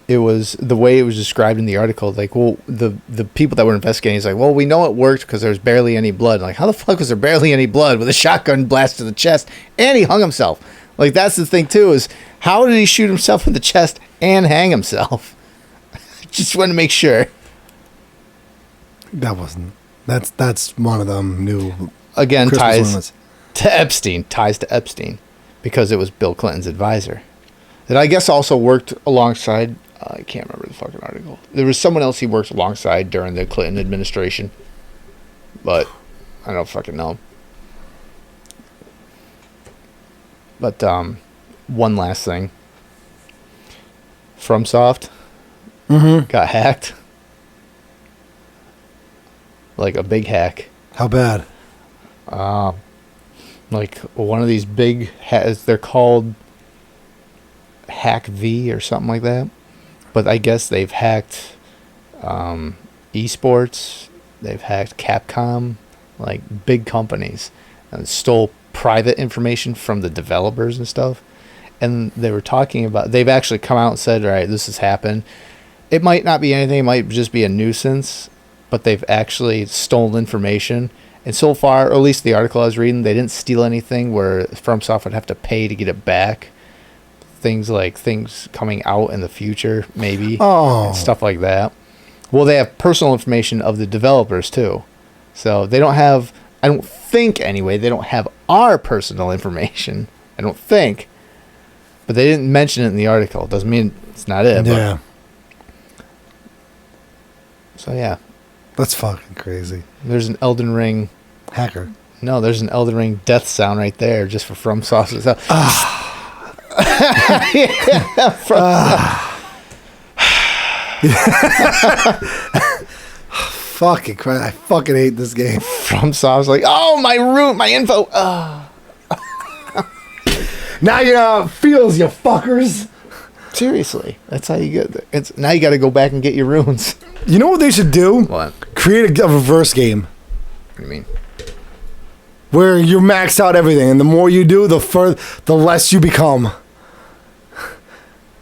It was the way it was described in the article. Like, well, the people that were investigating is like, well, we know it worked because there's barely any blood. Like, how the fuck was there barely any blood with a shotgun blast to the chest and he hung himself? Like, that's the thing too, is how did he shoot himself in the chest and hang himself? Just want to make sure. That wasn't. That's one of them new. Again, Christmas ties ornaments. to Epstein, because it was Bill Clinton's advisor. That I guess also worked alongside. I can't remember the fucking article. There was someone else he worked alongside during the Clinton administration, but I don't fucking know. But one last thing. FromSoft got hacked. Like a big hack. How bad? Like one of these big they're called Hack V or something like that. But I guess they've hacked esports. They've hacked Capcom, like big companies, and stole private information from the developers and stuff. And they were talking about, they've actually come out and said, all right, this has happened. It might not be anything. It might just be a nuisance. But they've actually stolen information. And so far, or at least the article I was reading, they didn't steal anything where FromSoft would have to pay to get it back. Things coming out in the future, maybe. Oh. And stuff like that. Well, they have personal information of the developers too, so they don't have. I don't think anyway. They don't have our personal information. I don't think, but they didn't mention it in the article. Doesn't mean it's not it. Yeah. So yeah, That's fucking crazy. there's an Elden Ring. Hacker. No, there's an Elden Ring death sound right there, just for FromSoft. So, yeah, Fucking Christ. I fucking hate this game. FromSoft's like, oh, my info. Now you know how it feels, you fuckers. Seriously, that's how you get. It's now you got to go back and get your runes. You know what they should do? What? Create a reverse game What do you mean? where you max out everything, and the more you do, the less you become.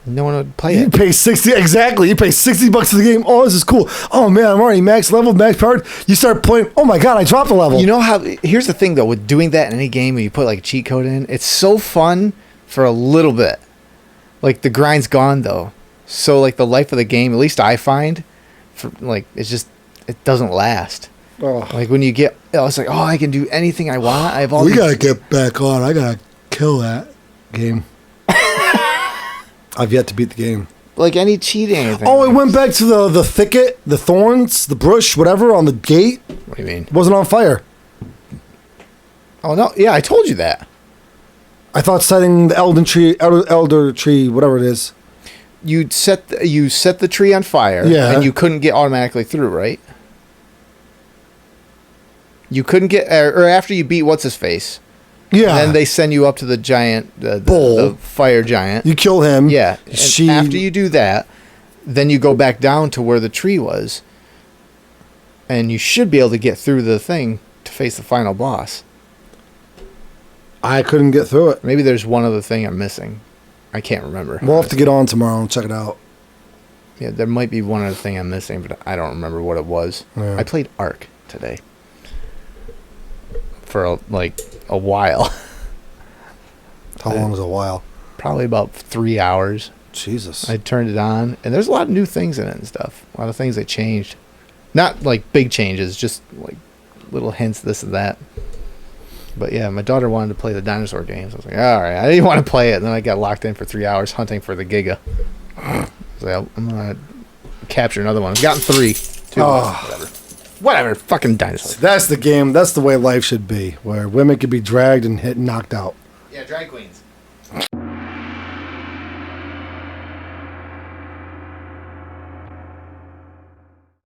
No one would play You it. pay 60 exactly. You pay $60 for the game. Oh, this is cool. Oh man, I'm already max level, max powered. You start playing. Oh my god, I dropped a level. You know how? Here's the thing though, with doing that in any game, when you put like a cheat code in, it's so fun for a little bit. Like the grind's gone though, so like the life of the game, at least I find, for like it doesn't last. Oh. Like when you get, it's like, oh, I can do anything I want. I have all. We these- gotta get back on. I gotta kill that game. I've yet to beat the game. like any cheating. Anything. Oh, it went back to the thicket, the thorns, the bush, whatever on the gate. What do you mean? It wasn't on fire. Oh no, yeah, I told you that. I thought setting the elder tree, whatever it is. You set the tree on fire, Yeah. and you couldn't get automatically through, right? You couldn't get, or after you beat what's his face, Yeah. then they send you up to the giant, the Bull. fire giant. You kill him. Yeah. And She. after you do that, then you go back down to where the tree was, and you should be able to get through the thing to face the final boss. I couldn't get through it. Maybe there's one other thing I'm missing. I can't remember. We'll have to get on tomorrow and check it out. Yeah, there might be one other thing I'm missing, but I don't remember what it was. Yeah. I played Ark today for a while, How long is a while? probably about 3 hours. Jesus. I turned it on, and there's a lot of new things in it and stuff. A lot of things they changed. Not like big changes, just like little hints, this and that. But yeah, my daughter wanted to play the dinosaur games. I was like, all right, I didn't want to play it. And then I got locked in for 3 hours hunting for the Giga. I was like, I'm going to capture another one. I've gotten 3. 2. Oh. Whatever. Fucking dinosaurs. That's the game. That's the way life should be, where women could be dragged and hit and knocked out. Yeah, drag queens.